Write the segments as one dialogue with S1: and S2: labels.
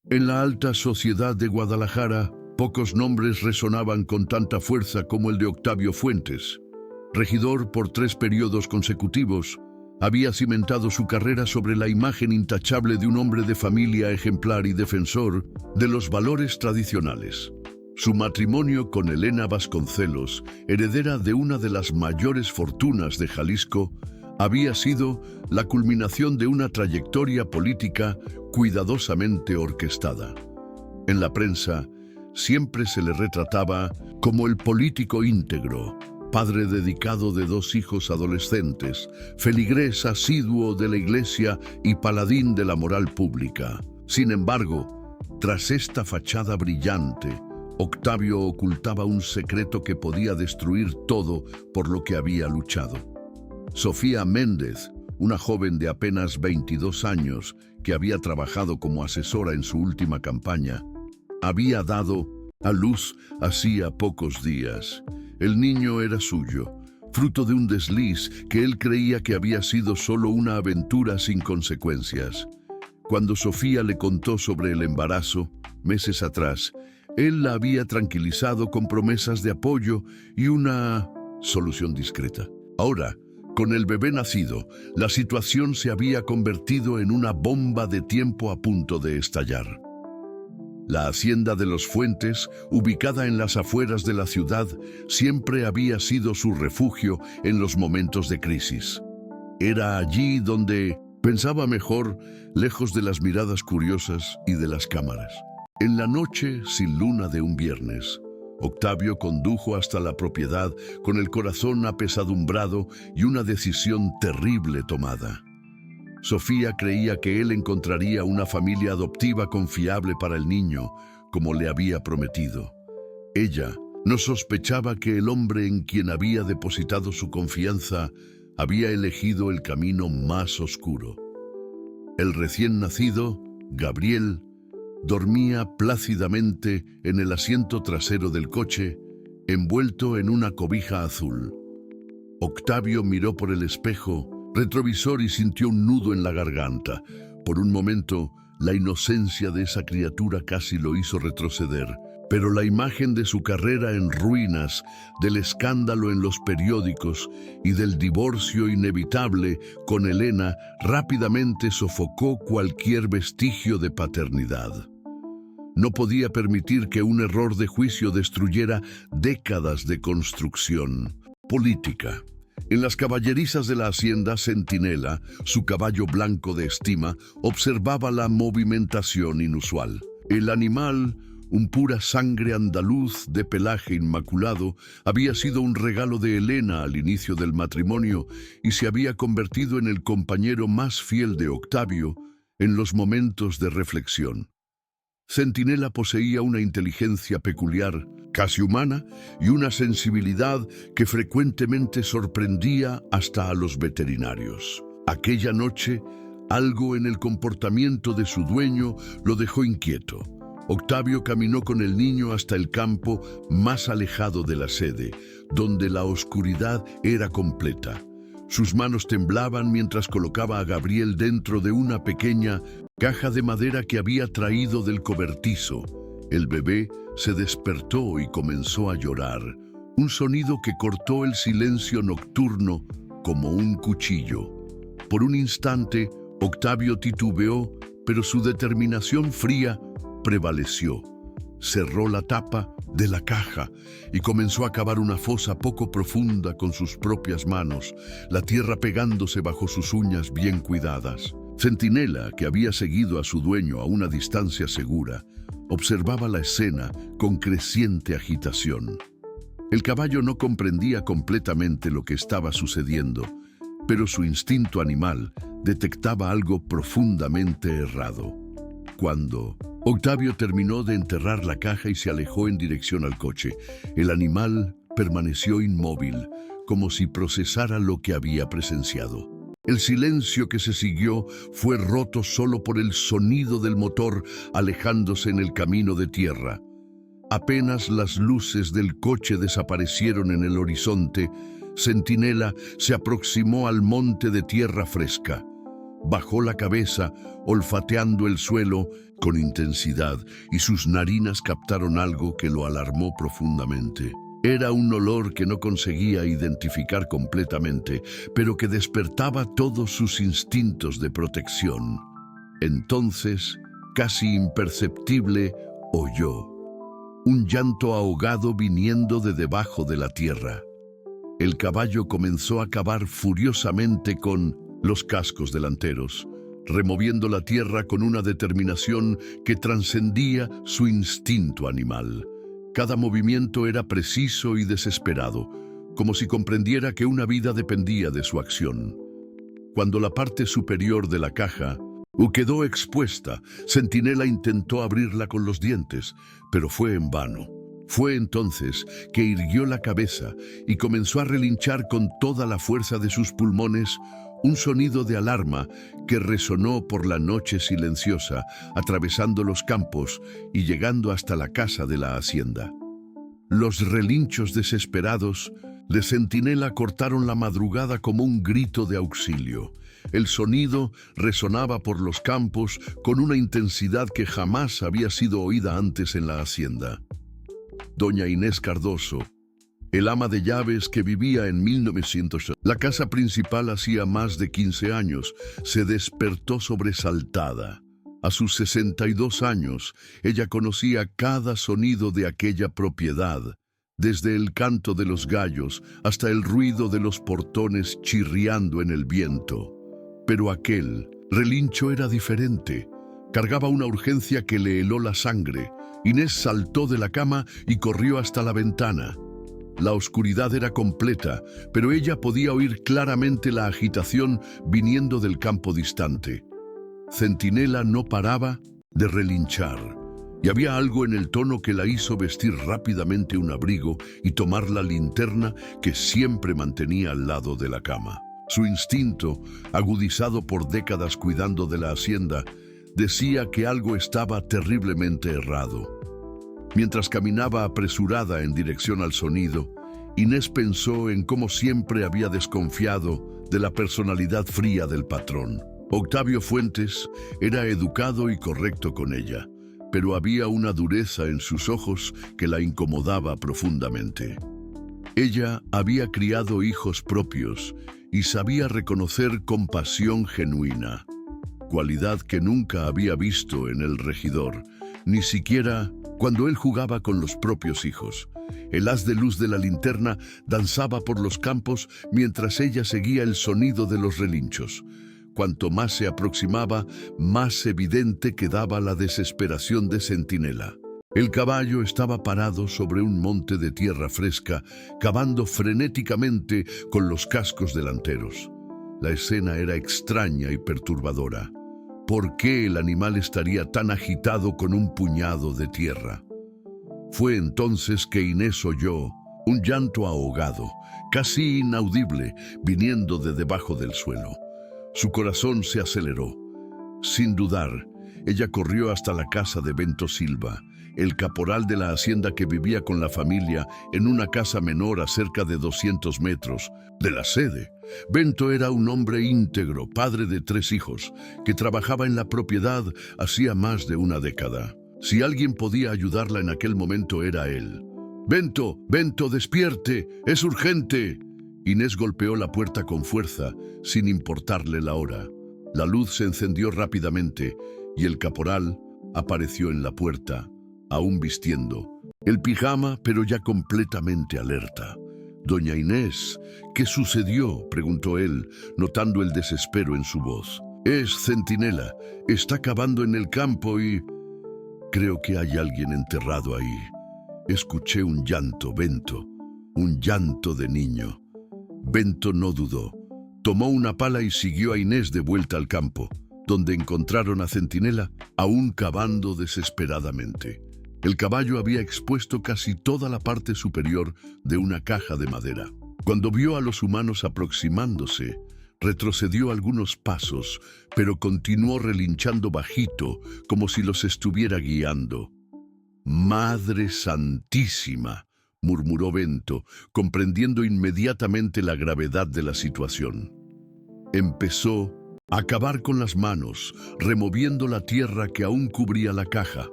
S1: En la alta sociedad de Guadalajara, pocos nombres resonaban con tanta fuerza como el de Octavio Fuentes. Regidor por 3 periodos consecutivos, había cimentado su carrera sobre la imagen intachable de un hombre de familia ejemplar y defensor de los valores tradicionales. Su matrimonio con Elena Vasconcelos, heredera de una de las mayores fortunas de Jalisco, había sido la culminación de una trayectoria política cuidadosamente orquestada. En la prensa, siempre se le retrataba como el político íntegro, padre dedicado de 2 hijos adolescentes, feligrés asiduo de la iglesia y paladín de la moral pública. Sin embargo, tras esta fachada brillante, Octavio ocultaba un secreto que podía destruir todo por lo que había luchado. Sofía Méndez, una joven de apenas 22 años que había trabajado como asesora en su última campaña, había dado a luz hacía pocos días. El niño era suyo, fruto de un desliz que él creía que había sido solo una aventura sin consecuencias. Cuando Sofía le contó sobre el embarazo, meses atrás, él la había tranquilizado con promesas de apoyo y una solución discreta. Ahora, con el bebé nacido, la situación se había convertido en una bomba de tiempo a punto de estallar. La hacienda de los Fuentes, ubicada en las afueras de la ciudad, siempre había sido su refugio en los momentos de crisis. Era allí donde pensaba mejor, lejos de las miradas curiosas y de las cámaras. En la noche sin luna de un viernes, Octavio condujo hasta la propiedad con el corazón apesadumbrado y una decisión terrible tomada. Sofía creía que él encontraría una familia adoptiva confiable para el niño, como le había prometido. Ella no sospechaba que el hombre en quien había depositado su confianza había elegido el camino más oscuro. El recién nacido, Gabriel, dormía plácidamente en el asiento trasero del coche, envuelto en una cobija azul. Octavio miró por el espejo retrovisor y sintió un nudo en la garganta. Por un momento, la inocencia de esa criatura casi lo hizo retroceder, pero la imagen de su carrera en ruinas, del escándalo en los periódicos y del divorcio inevitable con Elena rápidamente sofocó cualquier vestigio de paternidad. No podía permitir que un error de juicio destruyera décadas de construcción política. En las caballerizas de la hacienda, Centinela, su caballo blanco de estima, observaba la movimentación inusual. El animal, un pura sangre andaluz de pelaje inmaculado, había sido un regalo de Elena al inicio del matrimonio y se había convertido en el compañero más fiel de Octavio en los momentos de reflexión. Centinela poseía una inteligencia peculiar, casi humana, y una sensibilidad que frecuentemente sorprendía hasta a los veterinarios. Aquella noche, algo en el comportamiento de su dueño lo dejó inquieto. Octavio caminó con el niño hasta el campo más alejado de la sede, donde la oscuridad era completa. Sus manos temblaban mientras colocaba a Gabriel dentro de una pequeña caja de madera que había traído del cobertizo. El bebé se despertó y comenzó a llorar, un sonido que cortó el silencio nocturno como un cuchillo. Por un instante, Octavio titubeó, pero su determinación fría prevaleció. Cerró la tapa de la caja y comenzó a cavar una fosa poco profunda con sus propias manos, la tierra pegándose bajo sus uñas bien cuidadas. Centinela, que había seguido a su dueño a una distancia segura, observaba la escena con creciente agitación. El caballo no comprendía completamente lo que estaba sucediendo, pero su instinto animal detectaba algo profundamente errado. Cuando Octavio terminó de enterrar la caja y se alejó en dirección al coche, el animal permaneció inmóvil, como si procesara lo que había presenciado. El silencio que se siguió fue roto solo por el sonido del motor alejándose en el camino de tierra. Apenas las luces del coche desaparecieron en el horizonte, Centinela se aproximó al monte de tierra fresca. Bajó la cabeza, olfateando el suelo, con intensidad y sus narinas captaron algo que lo alarmó profundamente. Era un olor que no conseguía identificar completamente, pero que despertaba todos sus instintos de protección. Entonces, casi imperceptible, oyó un llanto ahogado viniendo de debajo de la tierra. El caballo comenzó a cavar furiosamente con los cascos delanteros, removiendo la tierra con una determinación que trascendía su instinto animal. Cada movimiento era preciso y desesperado, como si comprendiera que una vida dependía de su acción. Cuando la parte superior de la caja quedó expuesta, Centinela intentó abrirla con los dientes, pero fue en vano. Fue entonces que irguió la cabeza y comenzó a relinchar con toda la fuerza de sus pulmones un sonido de alarma que resonó por la noche silenciosa, atravesando los campos y llegando hasta la casa de la hacienda. Los relinchos desesperados de Centinela cortaron la madrugada como un grito de auxilio. El sonido resonaba por los campos con una intensidad que jamás había sido oída antes en la hacienda. Doña Inés Cardoso, el ama de llaves que vivía en 1900, la casa principal hacía más de 15 años, se despertó sobresaltada. A sus 62 años, ella conocía cada sonido de aquella propiedad, desde el canto de los gallos hasta el ruido de los portones chirriando en el viento. Pero aquel relincho era diferente. Cargaba una urgencia que le heló la sangre. Inés saltó de la cama y corrió hasta la ventana. La oscuridad era completa, pero ella podía oír claramente la agitación viniendo del campo distante. Centinela no paraba de relinchar, y había algo en el tono que la hizo vestir rápidamente un abrigo y tomar la linterna que siempre mantenía al lado de la cama. Su instinto, agudizado por décadas cuidando de la hacienda, decía que algo estaba terriblemente errado. Mientras caminaba apresurada en dirección al sonido, Inés pensó en cómo siempre había desconfiado de la personalidad fría del patrón. Octavio Fuentes era educado y correcto con ella, pero había una dureza en sus ojos que la incomodaba profundamente. Ella había criado hijos propios y sabía reconocer compasión genuina, cualidad que nunca había visto en el regidor, ni siquiera cuando él jugaba con los propios hijos. El haz de luz de la linterna danzaba por los campos mientras ella seguía el sonido de los relinchos. Cuanto más se aproximaba, más evidente quedaba la desesperación de Centinela. El caballo estaba parado sobre un monte de tierra fresca, cavando frenéticamente con los cascos delanteros. La escena era extraña y perturbadora. ¿Por qué el animal estaría tan agitado con un puñado de tierra? Fue entonces que Inés oyó un llanto ahogado, casi inaudible, viniendo de debajo del suelo. Su corazón se aceleró. Sin dudar, ella corrió hasta la casa de Bento Silva, el caporal de la hacienda que vivía con la familia en una casa menor a cerca de 200 metros de la sede. Bento era un hombre íntegro, padre de 3 hijos, que trabajaba en la propiedad hacía más de una década. Si alguien podía ayudarla en aquel momento era él. «Bento, Bento, despierte, es urgente». Inés golpeó la puerta con fuerza, sin importarle la hora. La luz se encendió rápidamente y el caporal apareció en la puerta, aún vistiendo el pijama, pero ya completamente alerta. «Doña Inés, ¿qué sucedió?», preguntó él, notando el desespero en su voz. «Es Centinela, está cavando en el campo y... creo que hay alguien enterrado ahí. Escuché un llanto, Bento, un llanto de niño». Bento no dudó. Tomó una pala y siguió a Inés de vuelta al campo, donde encontraron a Centinela aún cavando desesperadamente. El caballo había expuesto casi toda la parte superior de una caja de madera. Cuando vio a los humanos aproximándose, retrocedió algunos pasos, pero continuó relinchando bajito, como si los estuviera guiando. «Madre Santísima», murmuró Bento, comprendiendo inmediatamente la gravedad de la situación. Empezó Acabar con las manos, removiendo la tierra que aún cubría la caja.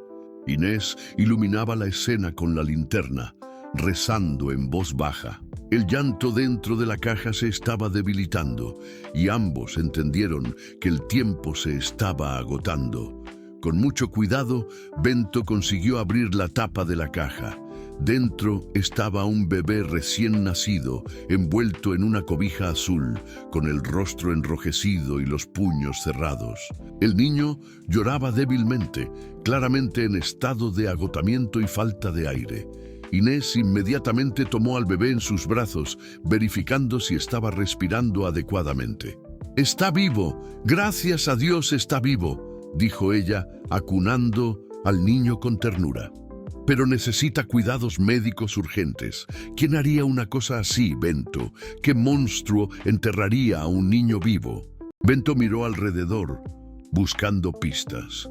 S1: Inés iluminaba la escena con la linterna, rezando en voz baja. El llanto dentro de la caja se estaba debilitando y ambos entendieron que el tiempo se estaba agotando. Con mucho cuidado, Bento consiguió abrir la tapa de la caja. Dentro estaba un bebé recién nacido, envuelto en una cobija azul, con el rostro enrojecido y los puños cerrados. El niño lloraba débilmente, claramente en estado de agotamiento y falta de aire. Inés inmediatamente tomó al bebé en sus brazos, verificando si estaba respirando adecuadamente. «Está vivo, gracias a Dios está vivo», dijo ella, acunando al niño con ternura. «Pero necesita cuidados médicos urgentes. ¿Quién haría una cosa así, Bento? ¿Qué monstruo enterraría a un niño vivo?» Bento miró alrededor, buscando pistas.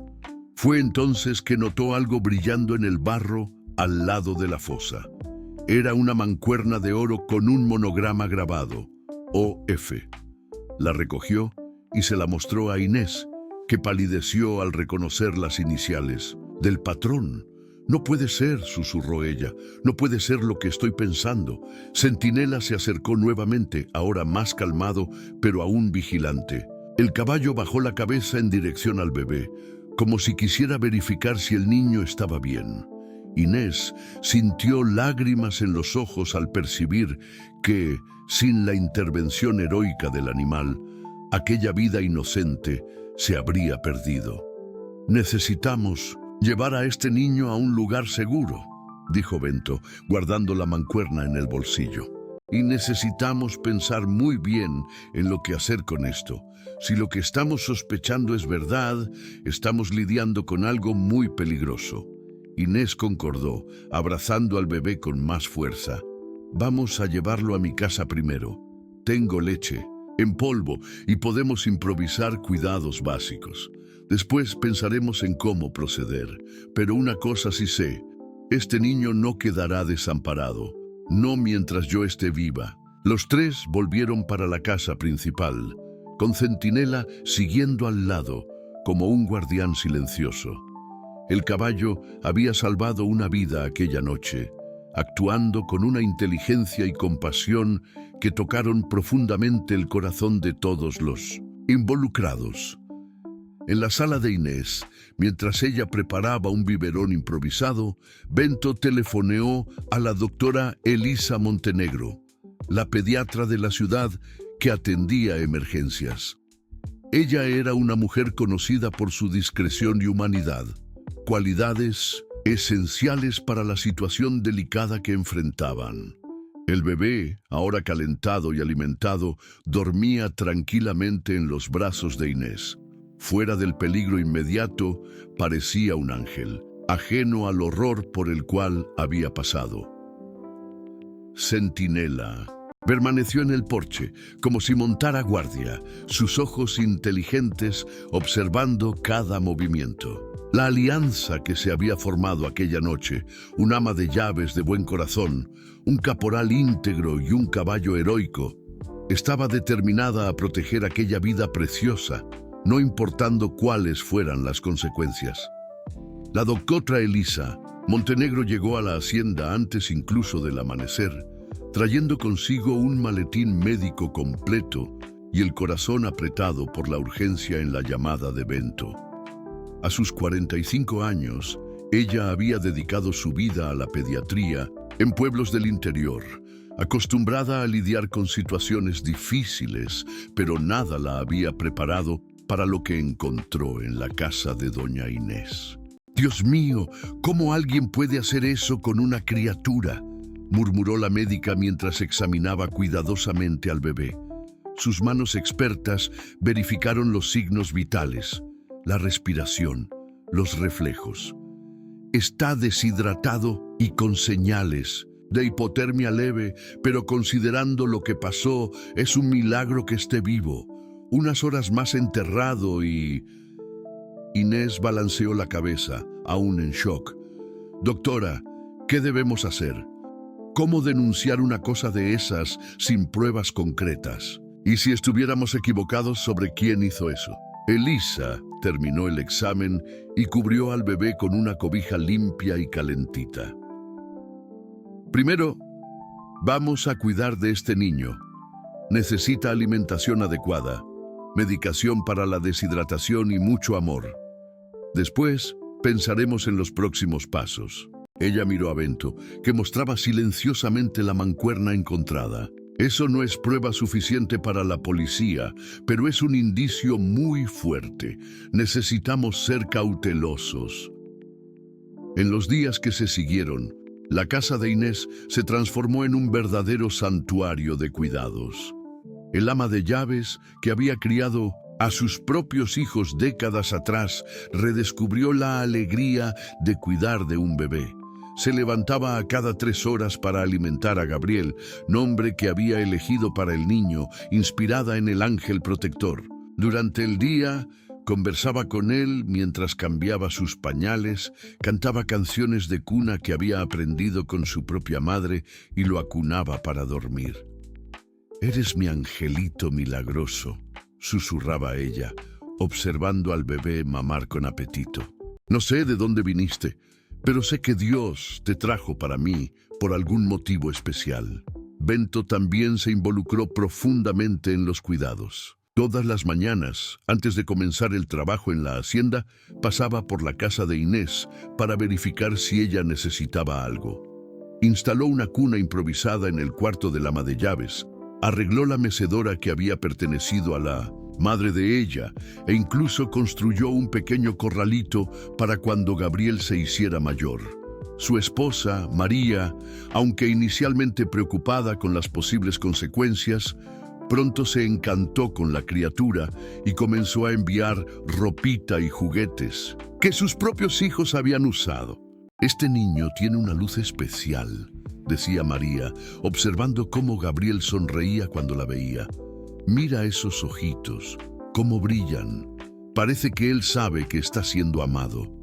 S1: Fue entonces que notó algo brillando en el barro al lado de la fosa. Era una mancuerna de oro con un monograma grabado, OF. La recogió y se la mostró a Inés, que palideció al reconocer las iniciales. «Del patrón». «No puede ser», susurró ella, «no puede ser lo que estoy pensando». Centinela se acercó nuevamente, ahora más calmado, pero aún vigilante. El caballo bajó la cabeza en dirección al bebé, como si quisiera verificar si el niño estaba bien. Inés sintió lágrimas en los ojos al percibir que, sin la intervención heroica del animal, aquella vida inocente se habría perdido. «Necesitamos llevar a este niño a un lugar seguro», dijo Bento, guardando la mancuerna en el bolsillo. «Y necesitamos pensar muy bien en lo que hacer con esto. Si lo que estamos sospechando es verdad, estamos lidiando con algo muy peligroso». Inés concordó, abrazando al bebé con más fuerza. «Vamos a llevarlo a mi casa primero. Tengo leche en polvo y podemos improvisar cuidados básicos. Después pensaremos en cómo proceder. Pero una cosa sí sé, este niño no quedará desamparado, no mientras yo esté viva». Los tres volvieron para la casa principal, con Centinela siguiendo al lado, como un guardián silencioso. El caballo había salvado una vida aquella noche, actuando con una inteligencia y compasión que tocaron profundamente el corazón de todos los involucrados. En la sala de Inés, mientras ella preparaba un biberón improvisado, Bento telefoneó a la doctora Elisa Montenegro, la pediatra de la ciudad que atendía emergencias. Ella era una mujer conocida por su discreción y humanidad, cualidades esenciales para la situación delicada que enfrentaban. El bebé, ahora calentado y alimentado, dormía tranquilamente en los brazos de Inés. Fuera del peligro inmediato, parecía un ángel, ajeno al horror por el cual había pasado. Centinela permaneció en el porche, como si montara guardia, sus ojos inteligentes observando cada movimiento. La alianza que se había formado aquella noche, un ama de llaves de buen corazón, un caporal íntegro y un caballo heroico, estaba determinada a proteger aquella vida preciosa, no importando cuáles fueran las consecuencias. La doctora Elisa Montenegro llegó a la hacienda antes incluso del amanecer, trayendo consigo un maletín médico completo y el corazón apretado por la urgencia en la llamada de Bento. A sus 45 años, ella había dedicado su vida a la pediatría en pueblos del interior, acostumbrada a lidiar con situaciones difíciles, pero nada la había preparado para lo que encontró en la casa de doña Inés. «Dios mío, ¿cómo alguien puede hacer eso con una criatura?», murmuró la médica mientras examinaba cuidadosamente al bebé. Sus manos expertas verificaron los signos vitales, la respiración, los reflejos. «Está deshidratado y con señales de hipotermia leve, pero considerando lo que pasó, es un milagro que esté vivo. Unas horas más enterrado y...» Inés balanceó la cabeza, aún en shock. «Doctora, ¿qué debemos hacer? ¿Cómo denunciar una cosa de esas sin pruebas concretas?». ¿Y si estuviéramos equivocados sobre quién hizo eso? Elisa terminó el examen y cubrió al bebé con una cobija limpia y calentita. Primero, vamos a cuidar de este niño. Necesita alimentación adecuada, medicación para la deshidratación y mucho amor. Después, pensaremos en los próximos pasos. Ella miró a Bento, que mostraba silenciosamente la mancuerna encontrada. Eso no es prueba suficiente para la policía, pero es un indicio muy fuerte. Necesitamos ser cautelosos. En los días que se siguieron, la casa de Inés se transformó en un verdadero santuario de cuidados. El ama de llaves, que había criado a sus propios hijos décadas atrás, redescubrió la alegría de cuidar de un bebé. Se levantaba a cada 3 horas para alimentar a Gabriel, nombre que había elegido para el niño, inspirada en el ángel protector. Durante el día, conversaba con él mientras cambiaba sus pañales, cantaba canciones de cuna que había aprendido con su propia madre y lo acunaba para dormir. «Eres mi angelito milagroso», susurraba ella, observando al bebé mamar con apetito. «No sé de dónde viniste, pero sé que Dios te trajo para mí por algún motivo especial». Bento también se involucró profundamente en los cuidados. Todas las mañanas, antes de comenzar el trabajo en la hacienda, pasaba por la casa de Inés para verificar si ella necesitaba algo. Instaló una cuna improvisada en el cuarto del ama de llaves, arregló la mecedora que había pertenecido a la madre de ella e incluso construyó un pequeño corralito para cuando Gabriel se hiciera mayor. Su esposa, María, aunque inicialmente preocupada con las posibles consecuencias, pronto se encantó con la criatura y comenzó a enviar ropita y juguetes que sus propios hijos habían usado. «Este niño tiene una luz especial», decía María, observando cómo Gabriel sonreía cuando la veía. «Mira esos ojitos, cómo brillan. Parece que él sabe que está siendo amado».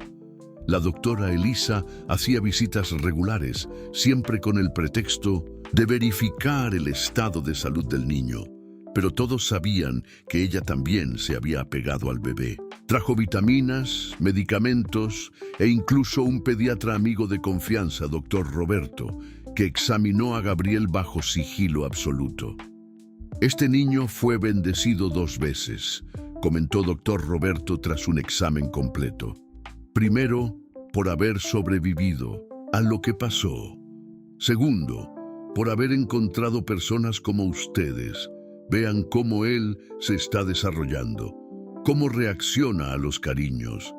S1: La doctora Elisa hacía visitas regulares, siempre con el pretexto de verificar el estado de salud del niño. Pero todos sabían que ella también se había apegado al bebé. Trajo vitaminas, medicamentos e incluso un pediatra amigo de confianza, doctor Roberto, que examinó a Gabriel bajo sigilo absoluto. «Este niño fue bendecido 2 veces», comentó doctor Roberto tras un examen completo. «Primero, por haber sobrevivido a lo que pasó. Segundo, por haber encontrado personas como ustedes. Vean cómo él se está desarrollando, cómo reacciona a los cariños.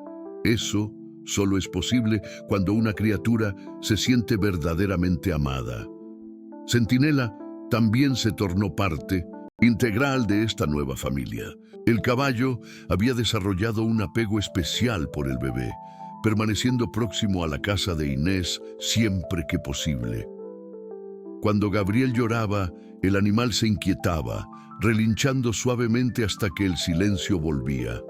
S1: Eso solo es posible cuando una criatura se siente verdaderamente amada». Centinela también se tornó parte integral de esta nueva familia. El caballo había desarrollado un apego especial por el bebé, permaneciendo próximo a la casa de Inés siempre que posible. Cuando Gabriel lloraba, el animal se inquietaba, relinchando suavemente hasta que el silencio volvía.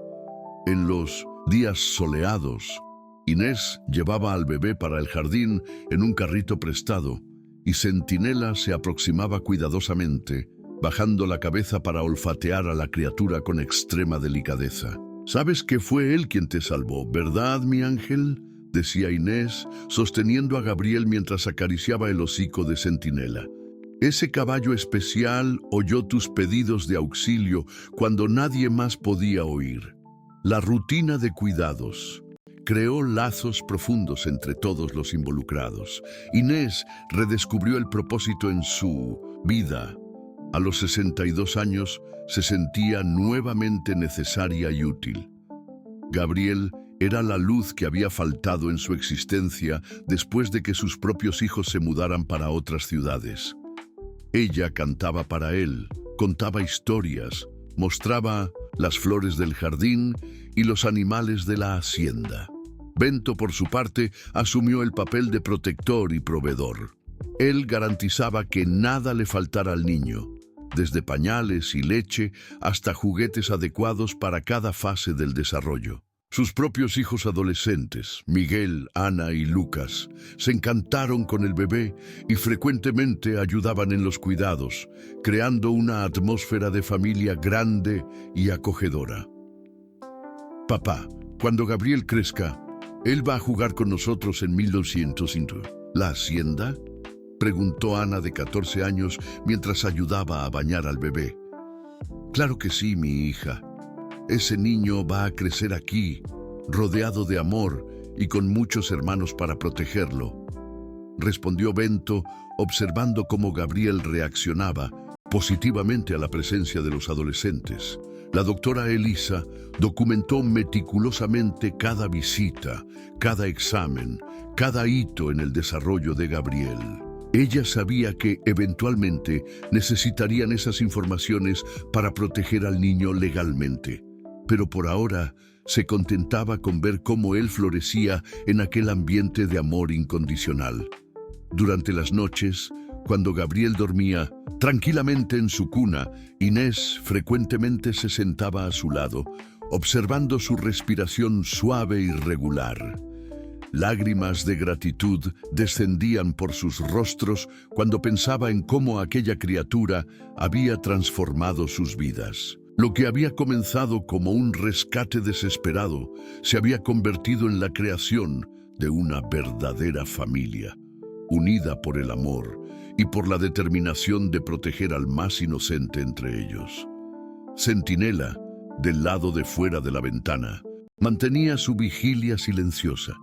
S1: En los días soleados, Inés llevaba al bebé para el jardín en un carrito prestado, y Centinela se aproximaba cuidadosamente, bajando la cabeza para olfatear a la criatura con extrema delicadeza. «Sabes que fue él quien te salvó, ¿verdad, mi ángel?», decía Inés, sosteniendo a Gabriel mientras acariciaba el hocico de Centinela. «Ese caballo especial oyó tus pedidos de auxilio cuando nadie más podía oír». La rutina de cuidados creó lazos profundos entre todos los involucrados. Inés redescubrió el propósito en su vida. A los 62 años se sentía nuevamente necesaria y útil. Gabriel era la luz que había faltado en su existencia después de que sus propios hijos se mudaran para otras ciudades. Ella cantaba para él, contaba historias, mostraba las flores del jardín y los animales de la hacienda. Bento, por su parte, asumió el papel de protector y proveedor. Él garantizaba que nada le faltara al niño, desde pañales y leche hasta juguetes adecuados para cada fase del desarrollo. Sus propios hijos adolescentes, Miguel, Ana y Lucas, se encantaron con el bebé y frecuentemente ayudaban en los cuidados, creando una atmósfera de familia grande y acogedora. Papá, cuando Gabriel crezca, él va a jugar con nosotros en 1905. ¿La hacienda?, preguntó Ana de 14 años mientras ayudaba a bañar al bebé. Claro que sí, mi hija. Ese niño va a crecer aquí, rodeado de amor y con muchos hermanos para protegerlo, respondió Bento, observando cómo Gabriel reaccionaba positivamente a la presencia de los adolescentes. La doctora Elisa documentó meticulosamente cada visita, cada examen, cada hito en el desarrollo de Gabriel. Ella sabía que eventualmente necesitarían esas informaciones para proteger al niño legalmente, pero por ahora se contentaba con ver cómo él florecía en aquel ambiente de amor incondicional. Durante las noches, cuando Gabriel dormía tranquilamente en su cuna, Inés frecuentemente se sentaba a su lado, observando su respiración suave y regular. Lágrimas de gratitud descendían por sus rostros cuando pensaba en cómo aquella criatura había transformado sus vidas. Lo que había comenzado como un rescate desesperado se había convertido en la creación de una verdadera familia, unida por el amor y por la determinación de proteger al más inocente entre ellos. Centinela, del lado de fuera de la ventana, mantenía su vigilia silenciosa,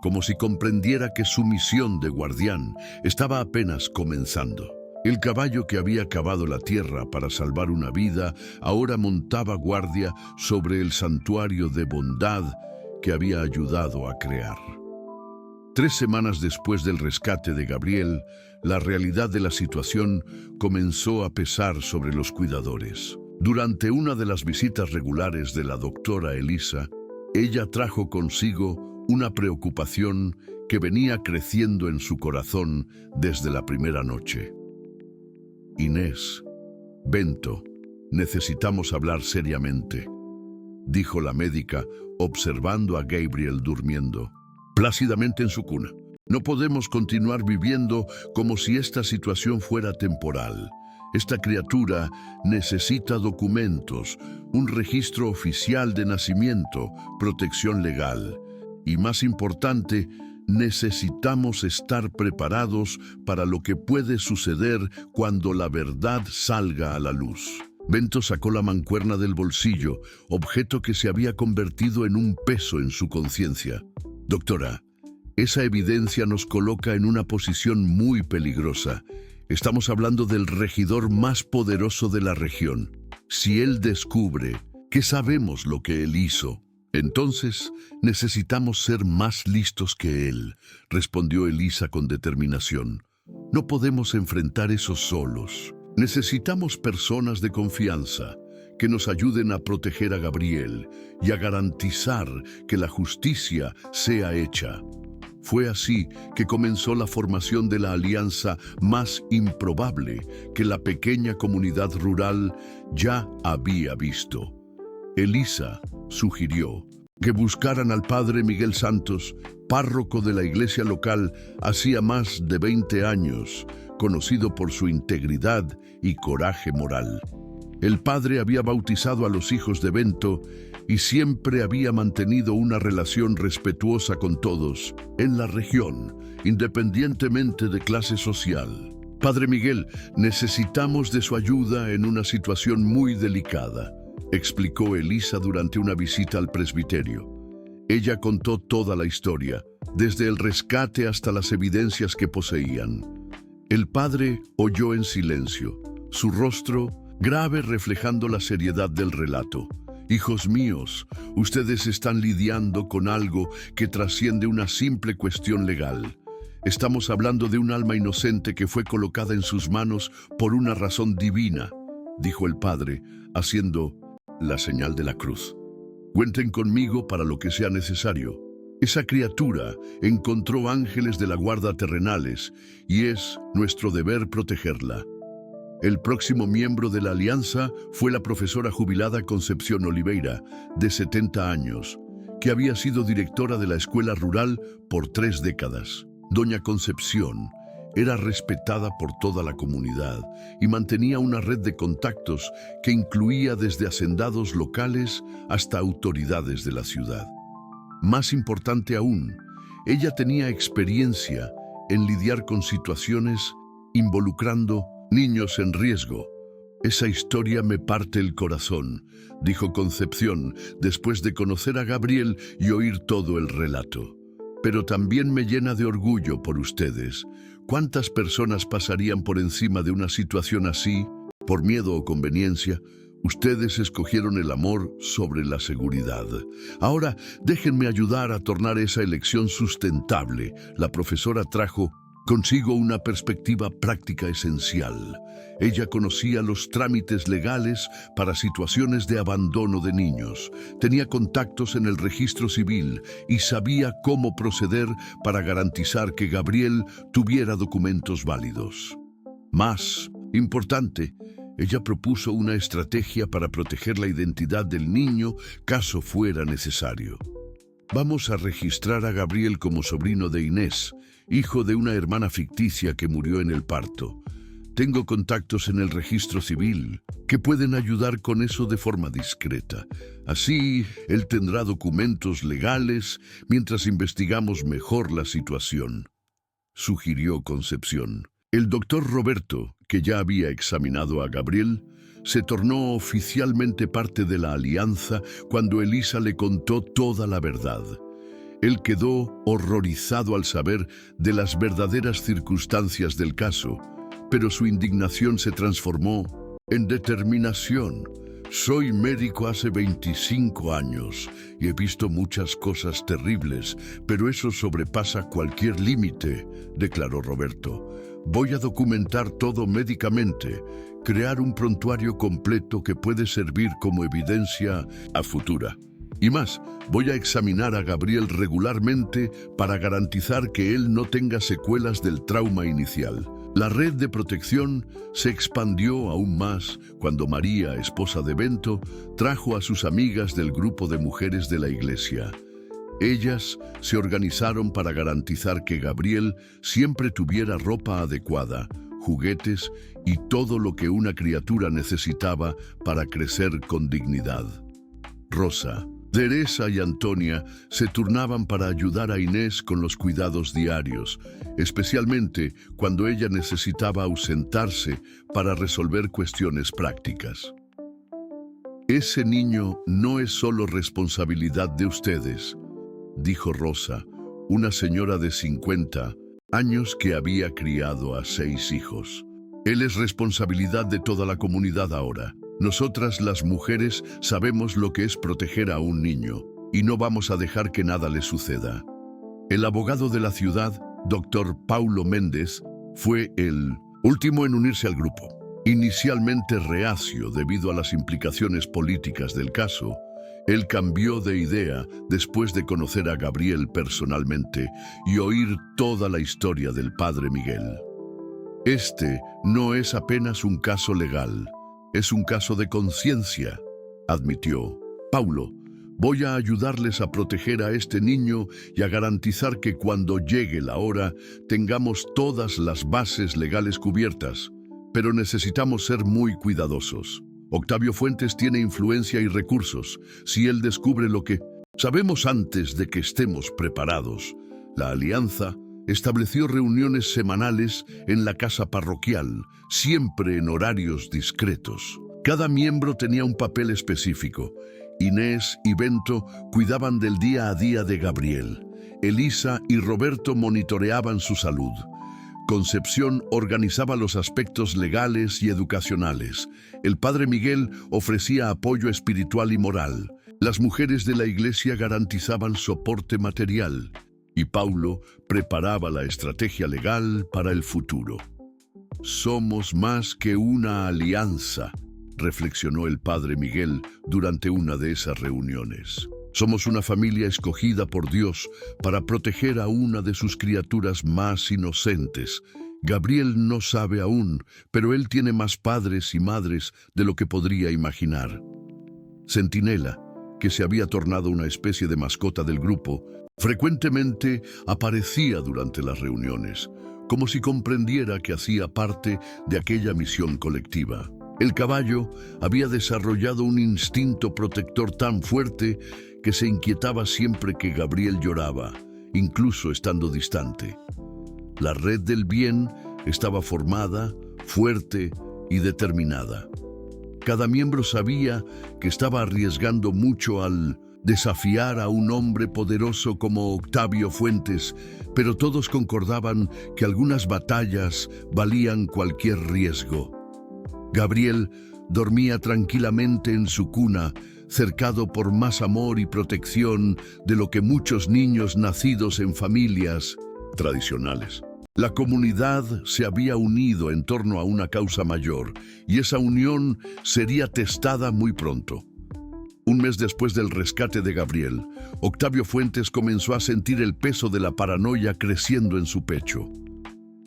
S1: como si comprendiera que su misión de guardián estaba apenas comenzando. El caballo que había cavado la tierra para salvar una vida ahora montaba guardia sobre el santuario de bondad que había ayudado a crear. 3 semanas después del rescate de Gabriel, la realidad de la situación comenzó a pesar sobre los cuidadores. Durante una de las visitas regulares de la doctora Elisa, ella trajo consigo una preocupación que venía creciendo en su corazón desde la primera noche. Inés, Bento, necesitamos hablar seriamente, dijo la médica, observando a Gabriel durmiendo plácidamente en su cuna. No podemos continuar viviendo como si esta situación fuera temporal. Esta criatura necesita documentos, un registro oficial de nacimiento, protección legal. Y más importante, necesitamos estar preparados para lo que puede suceder cuando la verdad salga a la luz. Bento sacó la mancuerna del bolsillo, objeto que se había convertido en un peso en su conciencia. Doctora, esa evidencia nos coloca en una posición muy peligrosa. Estamos hablando del regidor más poderoso de la región. Si él descubre que sabemos lo que él hizo, entonces necesitamos ser más listos que él, respondió Elisa con determinación. No podemos enfrentar eso solos. Necesitamos personas de confianza que nos ayuden a proteger a Gabriel y a garantizar que la justicia sea hecha. Fue así que comenzó la formación de la alianza más improbable que la pequeña comunidad rural ya había visto. Elisa sugirió que buscaran al padre Miguel Santos, párroco de la iglesia local hacía más de 20 años, conocido por su integridad y coraje moral. El padre había bautizado a los hijos de Bento y siempre había mantenido una relación respetuosa con todos en la región, independientemente de clase social. Padre Miguel, necesitamos de su ayuda en una situación muy delicada, explicó Elisa durante una visita al presbiterio. Ella contó toda la historia, desde el rescate hasta las evidencias que poseían. El padre oyó en silencio, su rostro grave reflejando la seriedad del relato. Hijos míos, ustedes están lidiando con algo que trasciende una simple cuestión legal. Estamos hablando de un alma inocente que fue colocada en sus manos por una razón divina, dijo el padre, haciendo la señal de la cruz. Cuenten conmigo para lo que sea necesario. Esa criatura encontró ángeles de la guarda terrenales y es nuestro deber protegerla. El próximo miembro de la alianza fue la profesora jubilada Concepción Oliveira, de 70 años, que había sido directora de la escuela rural por 3 décadas. Doña Concepción era respetada por toda la comunidad y mantenía una red de contactos que incluía desde hacendados locales hasta autoridades de la ciudad. Más importante aún, ella tenía experiencia en lidiar con situaciones involucrando niños en riesgo. Esa historia me parte el corazón, dijo Concepción después de conocer a Gabriel y oír todo el relato. Pero también me llena de orgullo por ustedes. ¿Cuántas personas pasarían por encima de una situación así, por miedo o conveniencia? Ustedes escogieron el amor sobre la seguridad. Ahora, déjenme ayudar a tornar esa elección sustentable. La profesora trajo consigo una perspectiva práctica esencial. Ella conocía los trámites legales para situaciones de abandono de niños, tenía contactos en el registro civil y sabía cómo proceder para garantizar que Gabriel tuviera documentos válidos. Más importante, ella propuso una estrategia para proteger la identidad del niño caso fuera necesario. Vamos a registrar a Gabriel como sobrino de Inés, hijo de una hermana ficticia que murió en el parto. Tengo contactos en el registro civil que pueden ayudar con eso de forma discreta. Así, él tendrá documentos legales mientras investigamos mejor la situación, sugirió Concepción. El doctor Roberto, que ya había examinado a Gabriel, se tornó oficialmente parte de la alianza cuando Elisa le contó toda la verdad. Él quedó horrorizado al saber de las verdaderas circunstancias del caso, pero su indignación se transformó en determinación. Soy médico hace 25 años y he visto muchas cosas terribles, pero eso sobrepasa cualquier límite, declaró Roberto. Voy a documentar todo médicamente, crear un prontuario completo que puede servir como evidencia a futura. Y más, voy a examinar a Gabriel regularmente para garantizar que él no tenga secuelas del trauma inicial. La red de protección se expandió aún más cuando María, esposa de Bento, trajo a sus amigas del grupo de mujeres de la iglesia. Ellas se organizaron para garantizar que Gabriel siempre tuviera ropa adecuada, juguetes y todo lo que una criatura necesitaba para crecer con dignidad. Rosa, Teresa y Antonia se turnaban para ayudar a Inés con los cuidados diarios, especialmente cuando ella necesitaba ausentarse para resolver cuestiones prácticas. Ese niño no es solo responsabilidad de ustedes, dijo Rosa, una señora de 50 años que había criado a 6 hijos. Él es responsabilidad de toda la comunidad ahora. Nosotras, las mujeres, sabemos lo que es proteger a un niño y no vamos a dejar que nada le suceda. El abogado de la ciudad, Dr. Paulo Méndez, fue el último en unirse al grupo. Inicialmente reacio debido a las implicaciones políticas del caso, él cambió de idea después de conocer a Gabriel personalmente y oír toda la historia del padre Miguel. Este no es apenas un caso legal, es un caso de conciencia, admitió. Paulo, voy a ayudarles a proteger a este niño y a garantizar que cuando llegue la hora tengamos todas las bases legales cubiertas, pero necesitamos ser muy cuidadosos. Octavio Fuentes tiene influencia y recursos. Si él descubre lo que sabemos antes de que estemos preparados, la alianza estableció reuniones semanales en la casa parroquial, siempre en horarios discretos. Cada miembro tenía un papel específico. Inés y Bento cuidaban del día a día de Gabriel. Elisa y Roberto monitoreaban su salud. Concepción organizaba los aspectos legales y educacionales. El padre Miguel ofrecía apoyo espiritual y moral. Las mujeres de la iglesia garantizaban soporte material. Y Paulo preparaba la estrategia legal para el futuro. Somos más que una alianza, reflexionó el padre Miguel durante una de esas reuniones. Somos una familia escogida por Dios para proteger a una de sus criaturas más inocentes. Gabriel no sabe aún, pero él tiene más padres y madres de lo que podría imaginar. Centinela, que se había tornado una especie de mascota del grupo, frecuentemente aparecía durante las reuniones, como si comprendiera que hacía parte de aquella misión colectiva. El caballo había desarrollado un instinto protector tan fuerte que se inquietaba siempre que Gabriel lloraba, incluso estando distante. La red del bien estaba formada, fuerte y determinada. Cada miembro sabía que estaba arriesgando mucho al desafiar a un hombre poderoso como Octavio Fuentes, pero todos concordaban que algunas batallas valían cualquier riesgo. Gabriel dormía tranquilamente en su cuna, cercado por más amor y protección de lo que muchos niños nacidos en familias tradicionales. La comunidad se había unido en torno a una causa mayor, y esa unión sería testada muy pronto. Un mes después del rescate de Gabriel, Octavio Fuentes comenzó a sentir el peso de la paranoia creciendo en su pecho.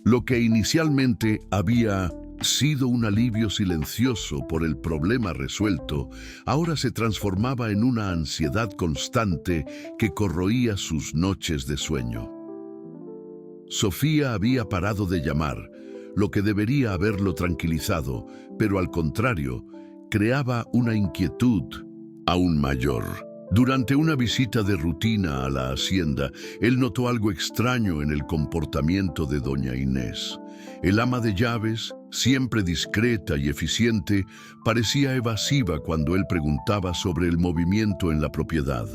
S1: Lo que inicialmente había sido un alivio silencioso por el problema resuelto, ahora se transformaba en una ansiedad constante que corroía sus noches de sueño. Sofía había parado de llamar, lo que debería haberlo tranquilizado, pero al contrario, creaba una inquietud aún mayor. Durante una visita de rutina a la hacienda, él notó algo extraño en el comportamiento de doña Inés. El ama de llaves, siempre discreta y eficiente, parecía evasiva cuando él preguntaba sobre el movimiento en la propiedad.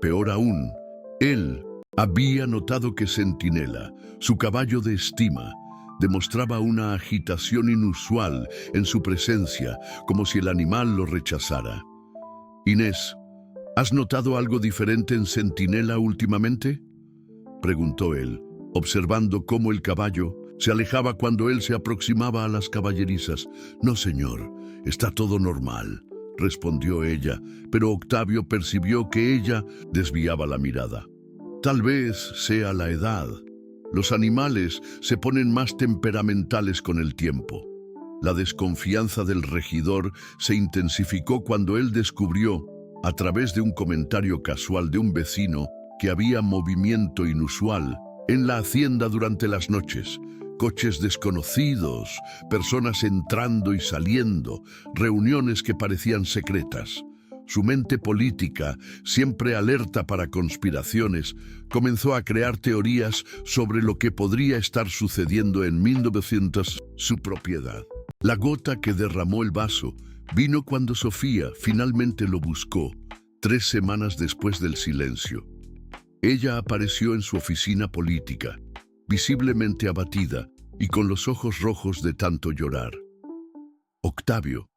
S1: Peor aún, él había notado que Centinela, su caballo de estima, demostraba una agitación inusual en su presencia, como si el animal lo rechazara. «Inés, ¿has notado algo diferente en Centinela últimamente?», preguntó él, observando cómo el caballo se alejaba cuando él se aproximaba a las caballerizas. «No, señor, está todo normal», respondió ella, pero Octavio percibió que ella desviaba la mirada. «Tal vez sea la edad. Los animales se ponen más temperamentales con el tiempo». La desconfianza del regidor se intensificó cuando él descubrió, a través de un comentario casual de un vecino, que había movimiento inusual en la hacienda durante las noches. Coches desconocidos, personas entrando y saliendo, reuniones que parecían secretas. Su mente política, siempre alerta para conspiraciones, comenzó a crear teorías sobre lo que podría estar sucediendo en 1900, su propiedad. La gota que derramó el vaso vino cuando Sofía finalmente lo buscó, 3 semanas después del silencio. Ella apareció en su oficina política, visiblemente abatida y con los ojos rojos de tanto llorar. «Octavio,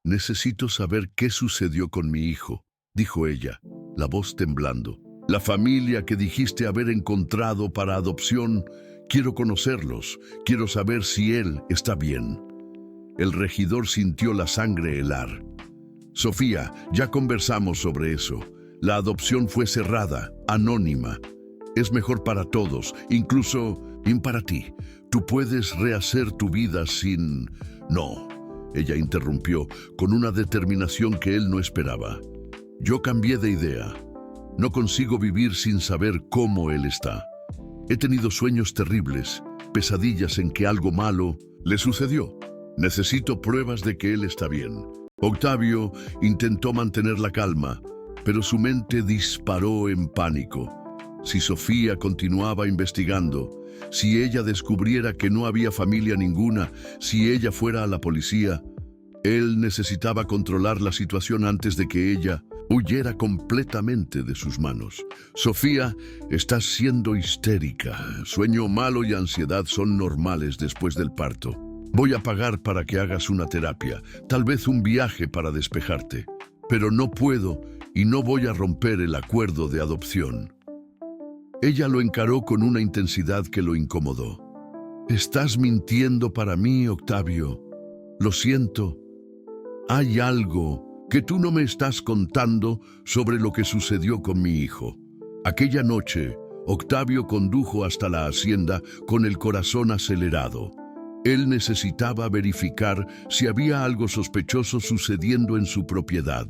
S1: necesito saber qué sucedió con mi hijo», dijo ella, la voz temblando. «La familia que dijiste haber encontrado para adopción, quiero conocerlos, quiero saber si él está bien». El regidor sintió la sangre helar. «Sofía, ya conversamos sobre eso. La adopción fue cerrada, anónima. Es mejor para todos, incluso para ti. Tú puedes rehacer tu vida sin...» «No», ella interrumpió, con una determinación que él no esperaba. «Yo cambié de idea. No consigo vivir sin saber cómo él está. He tenido sueños terribles, pesadillas en que algo malo le sucedió. Necesito pruebas de que él está bien». Octavio intentó mantener la calma, pero su mente disparó en pánico. Si Sofía continuaba investigando, si ella descubriera que no había familia ninguna, si ella fuera a la policía, él necesitaba controlar la situación antes de que ella huyera completamente de sus manos. «Sofía, estás siendo histérica. Sueño malo y ansiedad son normales después del parto. Voy a pagar para que hagas una terapia, tal vez un viaje para despejarte. Pero no puedo y no voy a romper el acuerdo de adopción». Ella lo encaró con una intensidad que lo incomodó. «Estás mintiendo para mí, Octavio. Lo siento. Hay algo que tú no me estás contando sobre lo que sucedió con mi hijo». Aquella noche, Octavio condujo hasta la hacienda con el corazón acelerado. Él necesitaba verificar si había algo sospechoso sucediendo en su propiedad.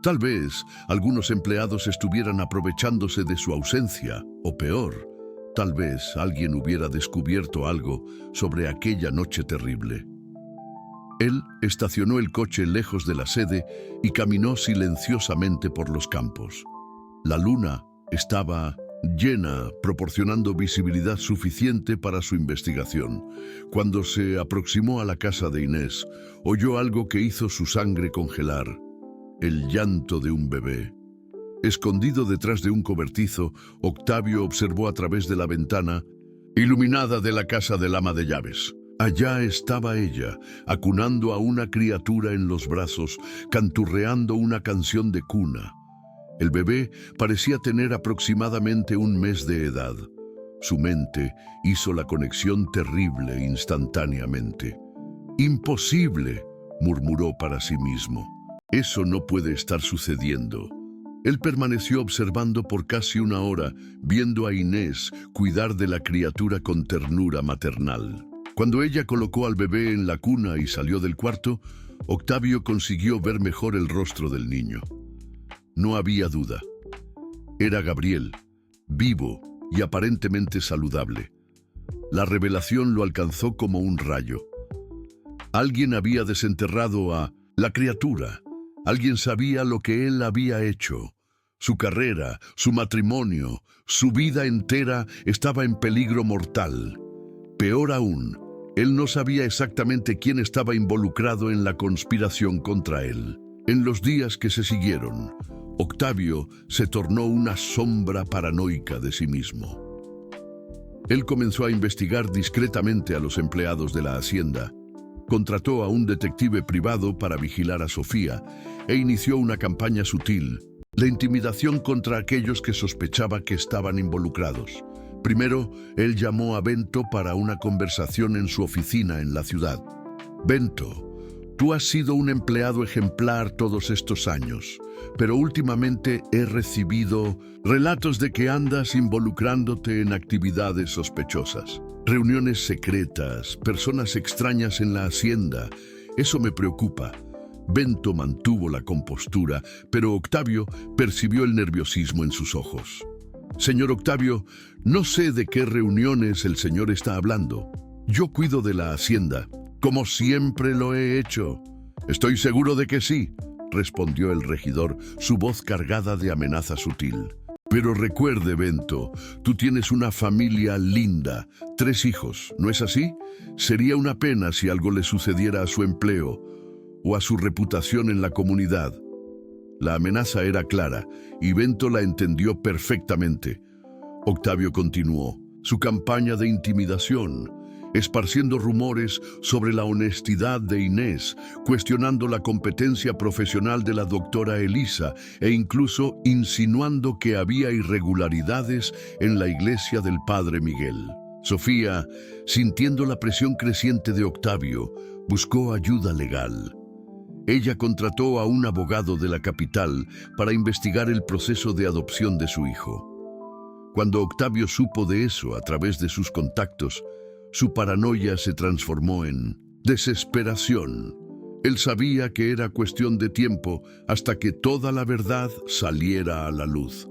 S1: Tal vez algunos empleados estuvieran aprovechándose de su ausencia, o peor, tal vez alguien hubiera descubierto algo sobre aquella noche terrible. Él estacionó el coche lejos de la sede y caminó silenciosamente por los campos. La luna estaba llena, proporcionando visibilidad suficiente para su investigación. Cuando se aproximó a la casa de Inés, oyó algo que hizo su sangre congelar: el llanto de un bebé. Escondido detrás de un cobertizo, Octavio observó a través de la ventana iluminada de la casa del ama de llaves. Allá estaba ella, acunando a una criatura en los brazos, canturreando una canción de cuna. El bebé parecía tener aproximadamente un mes de edad. Su mente hizo la conexión terrible instantáneamente. «Imposible», murmuró para sí mismo. «Eso no puede estar sucediendo». Él permaneció observando por casi una hora, viendo a Inés cuidar de la criatura con ternura maternal. Cuando ella colocó al bebé en la cuna y salió del cuarto, Octavio consiguió ver mejor el rostro del niño. No había duda. Era Gabriel, vivo y aparentemente saludable. La revelación lo alcanzó como un rayo. Alguien había desenterrado a la criatura. Alguien sabía lo que él había hecho. Su carrera, su matrimonio, su vida entera estaba en peligro mortal. Peor aún, él no sabía exactamente quién estaba involucrado en la conspiración contra él. En los días que se siguieron, Octavio se tornó una sombra paranoica de sí mismo. Él comenzó a investigar discretamente a los empleados de la hacienda, contrató a un detective privado para vigilar a Sofía e inició una campaña sutil, la intimidación contra aquellos que sospechaba que estaban involucrados. Primero, él llamó a Bento para una conversación en su oficina en la ciudad. «Bento, tú has sido un empleado ejemplar todos estos años, pero últimamente he recibido relatos de que andas involucrándote en actividades sospechosas. Reuniones secretas, personas extrañas en la hacienda. Eso me preocupa». Bento mantuvo la compostura, pero Octavio percibió el nerviosismo en sus ojos. «Señor Octavio, no sé de qué reuniones el señor está hablando. Yo cuido de la hacienda, como siempre lo he hecho». «Estoy seguro de que sí», respondió el regidor, su voz cargada de amenaza sutil. «Pero recuerde, Bento, tú tienes una familia linda, 3 hijos, ¿no es así? Sería una pena si algo le sucediera a su empleo o a su reputación en la comunidad». La amenaza era clara y Bento la entendió perfectamente. Octavio continuó su campaña de intimidación, esparciendo rumores sobre la honestidad de Inés, cuestionando la competencia profesional de la doctora Elisa e incluso insinuando que había irregularidades en la iglesia del padre Miguel. Sofía, sintiendo la presión creciente de Octavio, buscó ayuda legal. Ella contrató a un abogado de la capital para investigar el proceso de adopción de su hijo. Cuando Octavio supo de eso a través de sus contactos, su paranoia se transformó en desesperación. Él sabía que era cuestión de tiempo hasta que toda la verdad saliera a la luz.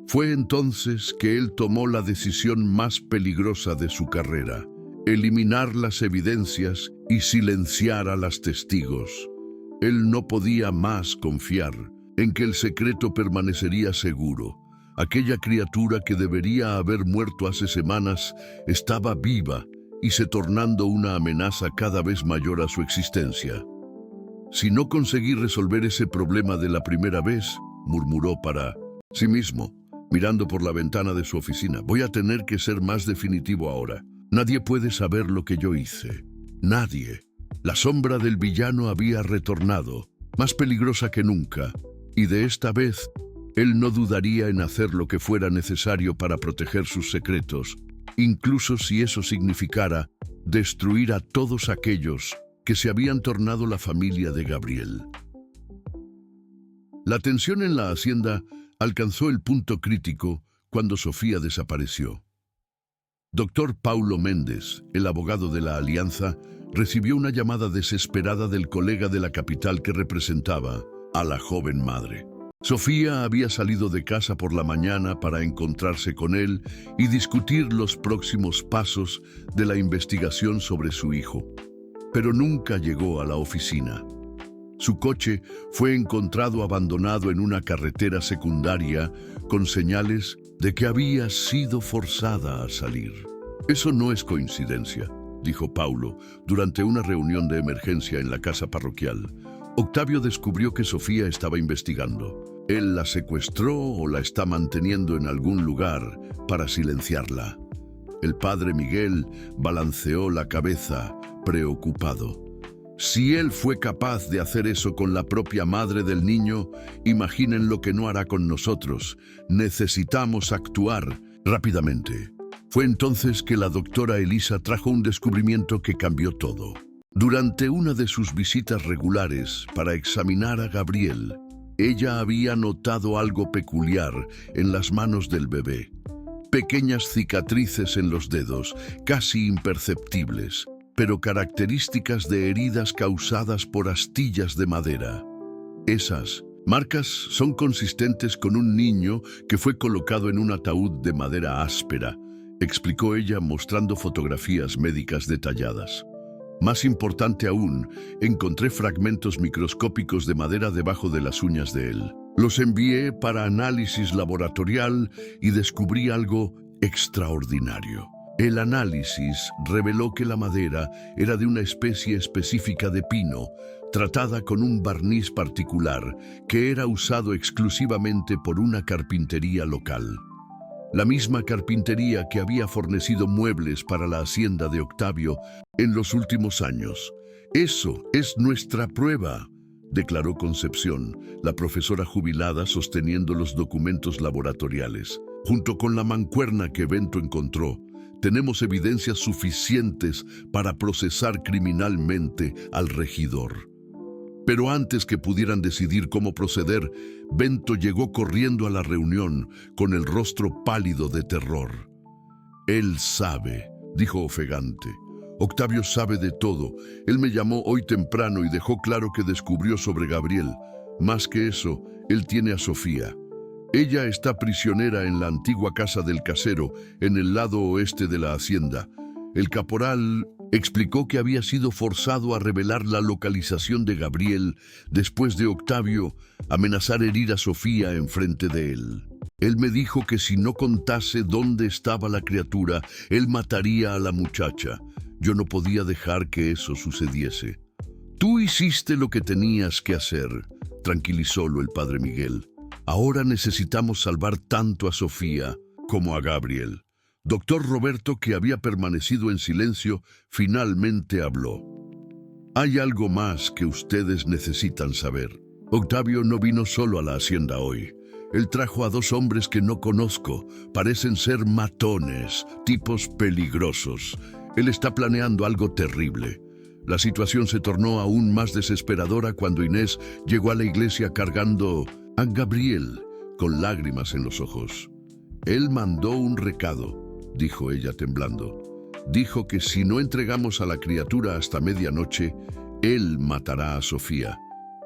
S1: Fue entonces que él tomó la decisión más peligrosa de su carrera: eliminar las evidencias y silenciar a los testigos. Él no podía más confiar en que el secreto permanecería seguro. Aquella criatura que debería haber muerto hace semanas estaba viva y se tornando una amenaza cada vez mayor a su existencia. «Si no conseguí resolver ese problema de la primera vez», murmuró para sí mismo, mirando por la ventana de su oficina, «voy a tener que ser más definitivo ahora. Nadie puede saber lo que yo hice. Nadie». La sombra del villano había retornado, más peligrosa que nunca, y de esta vez él no dudaría en hacer lo que fuera necesario para proteger sus secretos, incluso si eso significara destruir a todos aquellos que se habían tornado la familia de Gabriel. La tensión en la hacienda alcanzó el punto crítico cuando Sofía desapareció. Dr. Paulo Méndez, el abogado de la Alianza, recibió una llamada desesperada del colega de la capital que representaba, a la joven madre. Sofía había salido de casa por la mañana para encontrarse con él y discutir los próximos pasos de la investigación sobre su hijo, pero nunca llegó a la oficina. Su coche fue encontrado abandonado en una carretera secundaria con señales de que había sido forzada a salir. Eso no es coincidencia, dijo Paulo durante una reunión de emergencia en la casa parroquial. Octavio descubrió que Sofía estaba investigando. Él la secuestró o la está manteniendo en algún lugar para silenciarla. El padre Miguel balanceó la cabeza, preocupado. Si él fue capaz de hacer eso con la propia madre del niño, imaginen lo que no hará con nosotros. Necesitamos actuar rápidamente. Fue entonces que la doctora Elisa trajo un descubrimiento que cambió todo. Durante una de sus visitas regulares para examinar a Gabriel, ella había notado algo peculiar en las manos del bebé. Pequeñas cicatrices en los dedos, casi imperceptibles, pero características de heridas causadas por astillas de madera. Esas marcas son consistentes con un niño que fue colocado en un ataúd de madera áspera, explicó ella mostrando fotografías médicas detalladas. Más importante aún, encontré fragmentos microscópicos de madera debajo de las uñas de él. Los envié para análisis laboratorial y descubrí algo extraordinario. El análisis reveló que la madera era de una especie específica de pino, tratada con un barniz particular que era usado exclusivamente por una carpintería local. La misma carpintería que había fornecido muebles para la hacienda de Octavio en los últimos años. Eso es nuestra prueba, declaró Concepción, la profesora jubilada sosteniendo los documentos laboratoriales. Junto con la mancuerna que Bento encontró, tenemos evidencias suficientes para procesar criminalmente al regidor. Pero antes que pudieran decidir cómo proceder, Bento llegó corriendo a la reunión con el rostro pálido de terror. Él sabe, dijo ofegante. Octavio sabe de todo. Él me llamó hoy temprano y dejó claro que descubrió sobre Gabriel. Más que eso, él tiene a Sofía. Ella está prisionera en la antigua casa del casero, en el lado oeste de la hacienda. El caporal explicó que había sido forzado a revelar la localización de Gabriel después de Octavio amenazar herir a Sofía enfrente de él. Él me dijo que si no contase dónde estaba la criatura, él mataría a la muchacha. Yo no podía dejar que eso sucediese. Tú hiciste lo que tenías que hacer, tranquilizólo el padre Miguel. Ahora necesitamos salvar tanto a Sofía como a Gabriel. Doctor Roberto, que había permanecido en silencio, finalmente habló. Hay algo más que ustedes necesitan saber. Octavio no vino solo a la hacienda hoy. Él trajo a 2 hombres que no conozco. Parecen ser matones, tipos peligrosos. Él está planeando algo terrible. La situación se tornó aún más desesperadora cuando Inés llegó a la iglesia cargando a Gabriel con lágrimas en los ojos. Él mandó un recado, dijo ella temblando. Dijo que si no entregamos a la criatura hasta medianoche, él matará a Sofía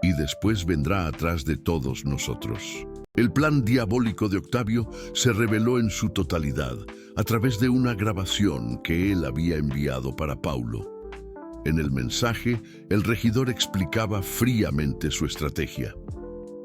S1: y después vendrá atrás de todos nosotros. El plan diabólico de Octavio se reveló en su totalidad a través de una grabación que él había enviado para Paulo. En el mensaje, el regidor explicaba fríamente su estrategia.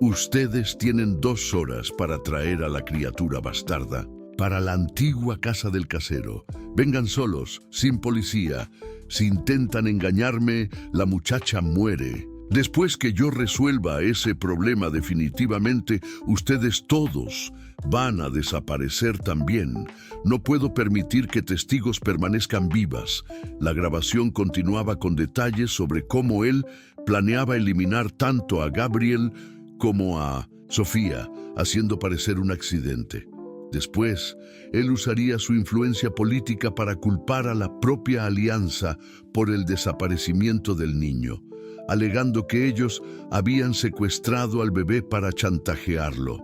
S1: Ustedes tienen 2 horas para traer a la criatura bastarda para la antigua casa del casero. Vengan solos, sin policía. Si intentan engañarme, la muchacha muere. Después que yo resuelva ese problema definitivamente, ustedes todos van a desaparecer también. No puedo permitir que testigos permanezcan vivas. La grabación continuaba con detalles sobre cómo él planeaba eliminar tanto a Gabriel como a Sofía, haciendo parecer un accidente. Después, él usaría su influencia política para culpar a la propia alianza por el desaparecimiento del niño, alegando que ellos habían secuestrado al bebé para chantajearlo.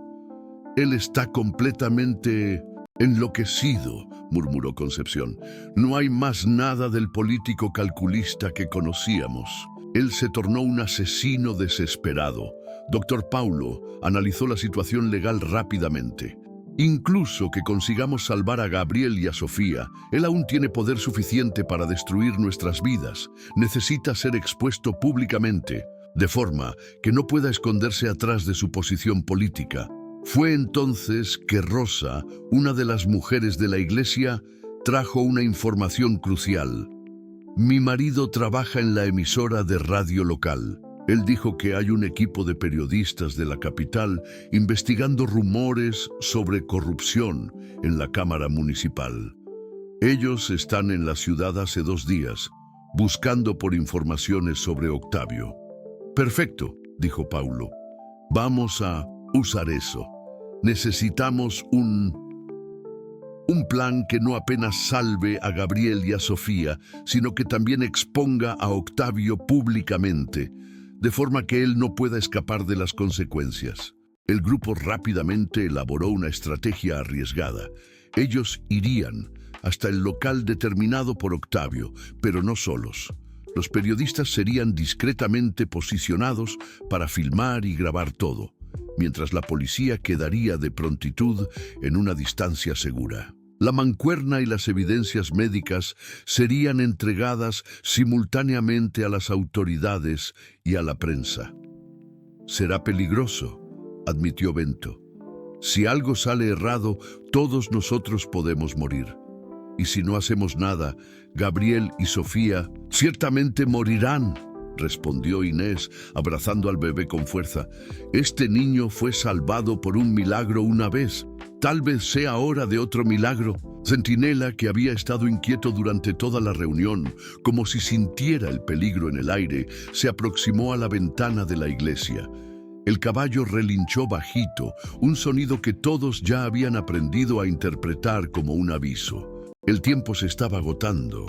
S1: Él está completamente enloquecido, murmuró Concepción. No hay más nada del político calculista que conocíamos. Él se tornó un asesino desesperado, Doctor Paulo analizó la situación legal rápidamente. Incluso que consigamos salvar a Gabriel y a Sofía, él aún tiene poder suficiente para destruir nuestras vidas. Necesita ser expuesto públicamente, de forma que no pueda esconderse atrás de su posición política. Fue entonces que Rosa, una de las mujeres de la iglesia, trajo una información crucial. Mi marido trabaja en la emisora de radio local. Él dijo que hay un equipo de periodistas de la capital investigando rumores sobre corrupción en la Cámara Municipal. Ellos están en la ciudad hace 2 días, buscando por informaciones sobre Octavio. Perfecto, dijo Paulo. Vamos a usar eso. Necesitamos un plan que no apenas salve a Gabriel y a Sofía, sino que también exponga a Octavio públicamente, de forma que él no pueda escapar de las consecuencias. El grupo rápidamente elaboró una estrategia arriesgada. Ellos irían hasta el local determinado por Octavio, pero no solos. Los periodistas serían discretamente posicionados para filmar y grabar todo, mientras la policía quedaría de prontitud en una distancia segura. La mancuerna y las evidencias médicas serían entregadas simultáneamente a las autoridades y a la prensa. Será peligroso, admitió Bento. Si algo sale errado, todos nosotros podemos morir. Y si no hacemos nada, Gabriel y Sofía ciertamente morirán, respondió Inés, abrazando al bebé con fuerza. Este niño fue salvado por un milagro una vez. Tal vez sea hora de otro milagro. Centinela, que había estado inquieto durante toda la reunión, como si sintiera el peligro en el aire, se aproximó a la ventana de la iglesia. El caballo relinchó bajito, un sonido que todos ya habían aprendido a interpretar como un aviso. El tiempo se estaba agotando,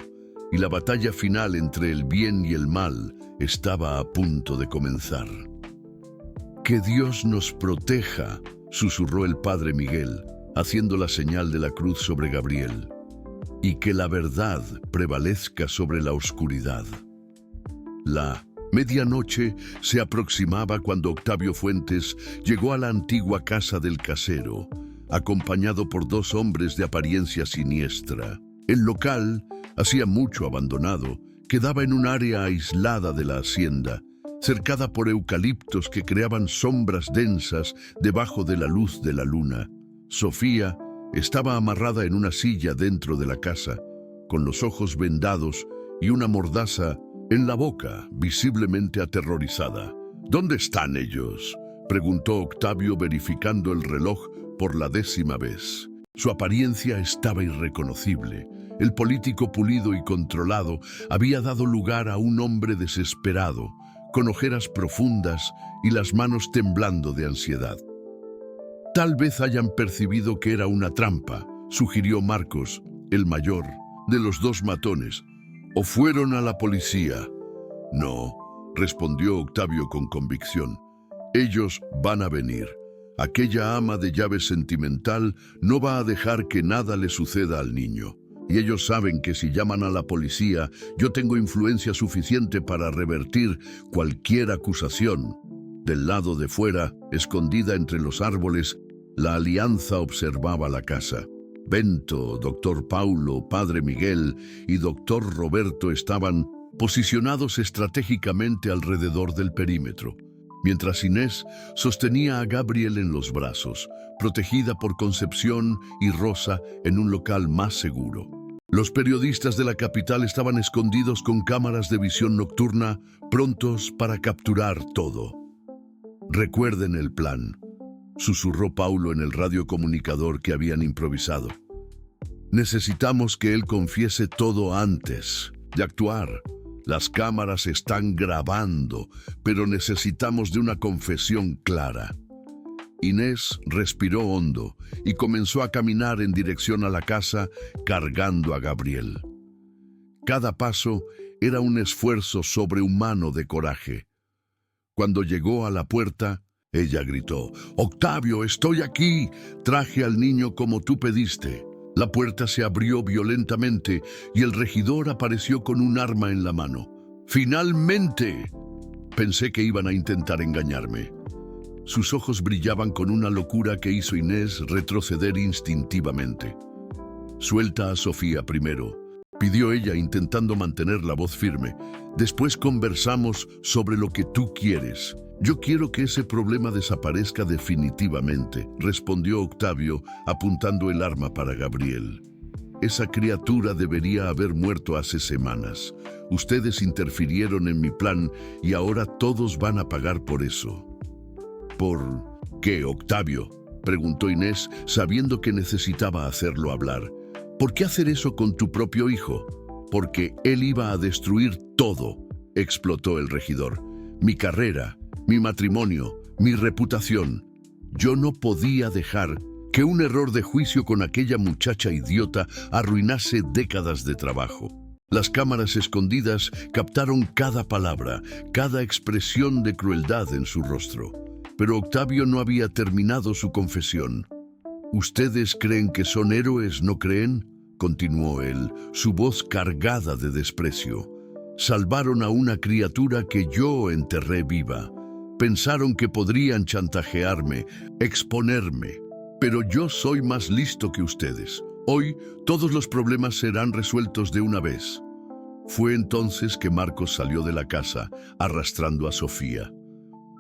S1: y la batalla final entre el bien y el mal estaba a punto de comenzar. «Que Dios nos proteja», susurró el padre Miguel, haciendo la señal de la cruz sobre Gabriel, «y que la verdad prevalezca sobre la oscuridad». La medianoche se aproximaba cuando Octavio Fuentes llegó a la antigua casa del casero, acompañado por 2 hombres de apariencia siniestra. El local, hacía mucho abandonado, quedaba en un área aislada de la hacienda, cercada por eucaliptos que creaban sombras densas debajo de la luz de la luna. Sofía estaba amarrada en una silla dentro de la casa, con los ojos vendados y una mordaza en la boca, visiblemente aterrorizada. «¿Dónde están ellos?», preguntó Octavio, verificando el reloj por la 10ª vez. Su apariencia estaba irreconocible. El político pulido y controlado había dado lugar a un hombre desesperado, con ojeras profundas y las manos temblando de ansiedad. «Tal vez hayan percibido que era una trampa», sugirió Marcos, el mayor de los 2 matones. «¿O fueron a la policía?» «No», respondió Octavio con convicción. «Ellos van a venir. Aquella ama de llaves sentimental no va a dejar que nada le suceda al niño. Y ellos saben que si llaman a la policía, yo tengo influencia suficiente para revertir cualquier acusación». Del lado de fuera, escondida entre los árboles, la alianza observaba la casa. Bento, doctor Paulo, padre Miguel y doctor Roberto estaban posicionados estratégicamente alrededor del perímetro, mientras Inés sostenía a Gabriel en los brazos, protegida por Concepción y Rosa en un local más seguro. Los periodistas de la capital estaban escondidos con cámaras de visión nocturna, prontos para capturar todo. «Recuerden el plan», susurró Paulo en el radiocomunicador que habían improvisado. «Necesitamos que él confiese todo antes de actuar. Las cámaras están grabando, pero necesitamos de una confesión clara». Inés respiró hondo y comenzó a caminar en dirección a la casa cargando a Gabriel. Cada paso era un esfuerzo sobrehumano de coraje. Cuando llegó a la puerta, ella gritó: «Octavio, estoy aquí. Traje al niño como tú pediste». La puerta se abrió violentamente y el regidor apareció con un arma en la mano. «¡Finalmente!». Pensé que iban a intentar engañarme. Sus ojos brillaban con una locura que hizo a Inés retroceder instintivamente. «Suelta a Sofía primero», pidió ella intentando mantener la voz firme. «Después conversamos sobre lo que tú quieres». «Yo quiero que ese problema desaparezca definitivamente», respondió Octavio, apuntando el arma para Gabriel. «Esa criatura debería haber muerto hace semanas. Ustedes interfirieron en mi plan y ahora todos van a pagar por eso». «¿Por qué, Octavio?», preguntó Inés, sabiendo que necesitaba hacerlo hablar. «¿Por qué hacer eso con tu propio hijo?». «Porque él iba a destruir todo», explotó el regidor. «Mi carrera, mi matrimonio, mi reputación. Yo no podía dejar que un error de juicio con aquella muchacha idiota arruinase décadas de trabajo». Las cámaras escondidas captaron cada palabra, cada expresión de crueldad en su rostro. Pero Octavio no había terminado su confesión. «¿Ustedes creen que son héroes, no creen?», continuó él, su voz cargada de desprecio. «Salvaron a una criatura que yo enterré viva. Pensaron que podrían chantajearme, exponerme. Pero yo soy más listo que ustedes. Hoy todos los problemas serán resueltos de una vez». Fue entonces que Marcos salió de la casa, arrastrando a Sofía.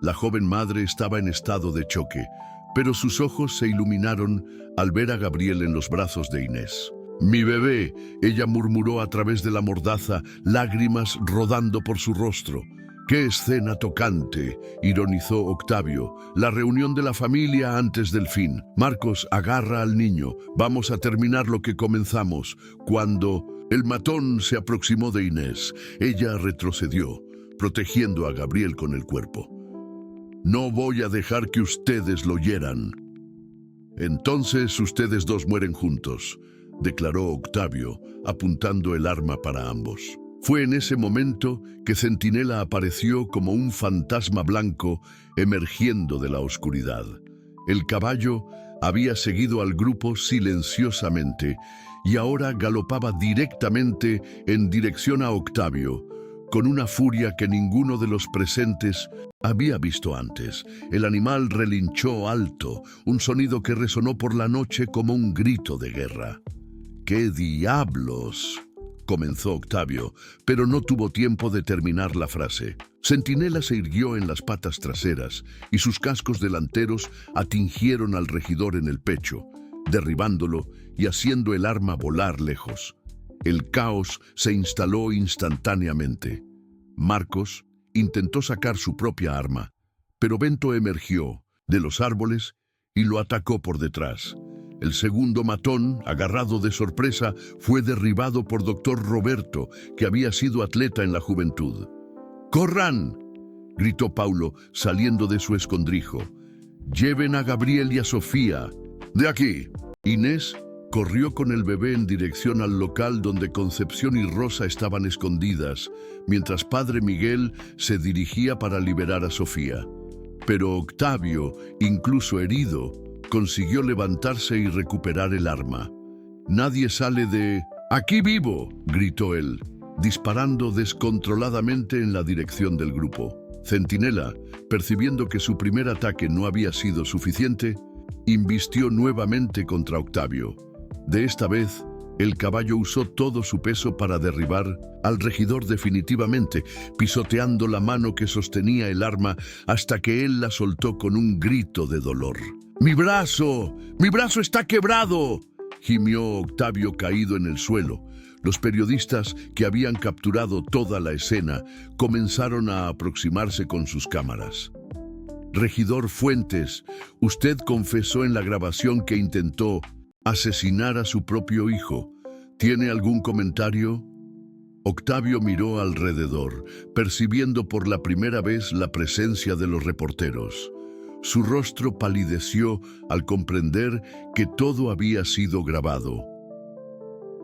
S1: La joven madre estaba en estado de choque, pero sus ojos se iluminaron al ver a Gabriel en los brazos de Inés. «Mi bebé», ella murmuró a través de la mordaza, lágrimas rodando por su rostro. «¡Qué escena tocante!», ironizó Octavio. «La reunión de la familia antes del fin. Marcos, agarra al niño. Vamos a terminar lo que comenzamos». Cuando el matón se aproximó de Inés, ella retrocedió, protegiendo a Gabriel con el cuerpo. «No voy a dejar que ustedes lo hieran». «Entonces ustedes dos mueren juntos», declaró Octavio, apuntando el arma para ambos. Fue en ese momento que Centinela apareció como un fantasma blanco emergiendo de la oscuridad. El caballo había seguido al grupo silenciosamente y ahora galopaba directamente en dirección a Octavio, con una furia que ninguno de los presentes había visto antes. El animal relinchó alto, un sonido que resonó por la noche como un grito de guerra. «¿Qué diablos?», comenzó Octavio, pero no tuvo tiempo de terminar la frase. Centinela se irguió en las patas traseras y sus cascos delanteros atingieron al regidor en el pecho, derribándolo y haciendo el arma volar lejos. El caos se instaló instantáneamente. Marcos intentó sacar su propia arma, pero Bento emergió de los árboles y lo atacó por detrás. El segundo matón, agarrado de sorpresa, fue derribado por Dr. Roberto, que había sido atleta en la juventud. «¡Corran!», gritó Paulo, saliendo de su escondrijo. «Lleven a Gabriel y a Sofía. ¡De aquí!». Inés corrió con el bebé en dirección al local donde Concepción y Rosa estaban escondidas, mientras Padre Miguel se dirigía para liberar a Sofía. Pero Octavio, incluso herido, consiguió levantarse y recuperar el arma. «Nadie sale de aquí vivo», gritó él, disparando descontroladamente en la dirección del grupo. Centinela, percibiendo que su primer ataque no había sido suficiente, invistió nuevamente contra Octavio. De esta vez, el caballo usó todo su peso para derribar al regidor definitivamente, pisoteando la mano que sostenía el arma hasta que él la soltó con un grito de dolor. ¡Mi brazo! ¡Mi brazo está quebrado!», gimió Octavio caído en el suelo. Los periodistas que habían capturado toda la escena comenzaron a aproximarse con sus cámaras. «Regidor Fuentes, usted confesó en la grabación que intentó asesinar a su propio hijo. ¿Tiene algún comentario?». Octavio miró alrededor, percibiendo por la primera vez la presencia de los reporteros. Su rostro palideció al comprender que todo había sido grabado.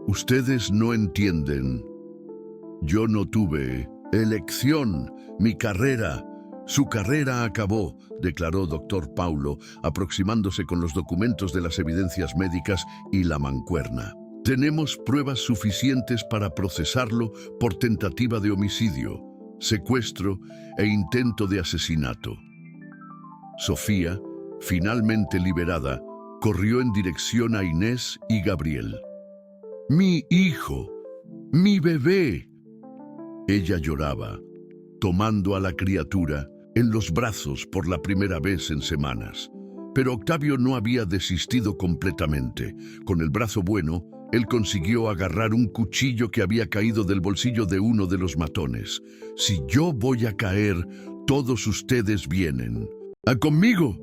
S1: «Ustedes no entienden. Yo no tuve elección. Mi carrera, su carrera acabó», declaró Dr. Paulo, aproximándose con los documentos de las evidencias médicas y la mancuerna. «Tenemos pruebas suficientes para procesarlo por tentativa de homicidio, secuestro e intento de asesinato». Sofía, finalmente liberada, corrió en dirección a Inés y Gabriel. ¡Mi hijo! ¡Mi bebé! Ella lloraba, tomando a la criatura en los brazos por la primera vez en semanas. Pero Octavio no había desistido completamente. Con el brazo bueno, él consiguió agarrar un cuchillo que había caído del bolsillo de uno de los matones. «Si yo voy a caer, todos ustedes vienen. ¡Ah, conmigo!».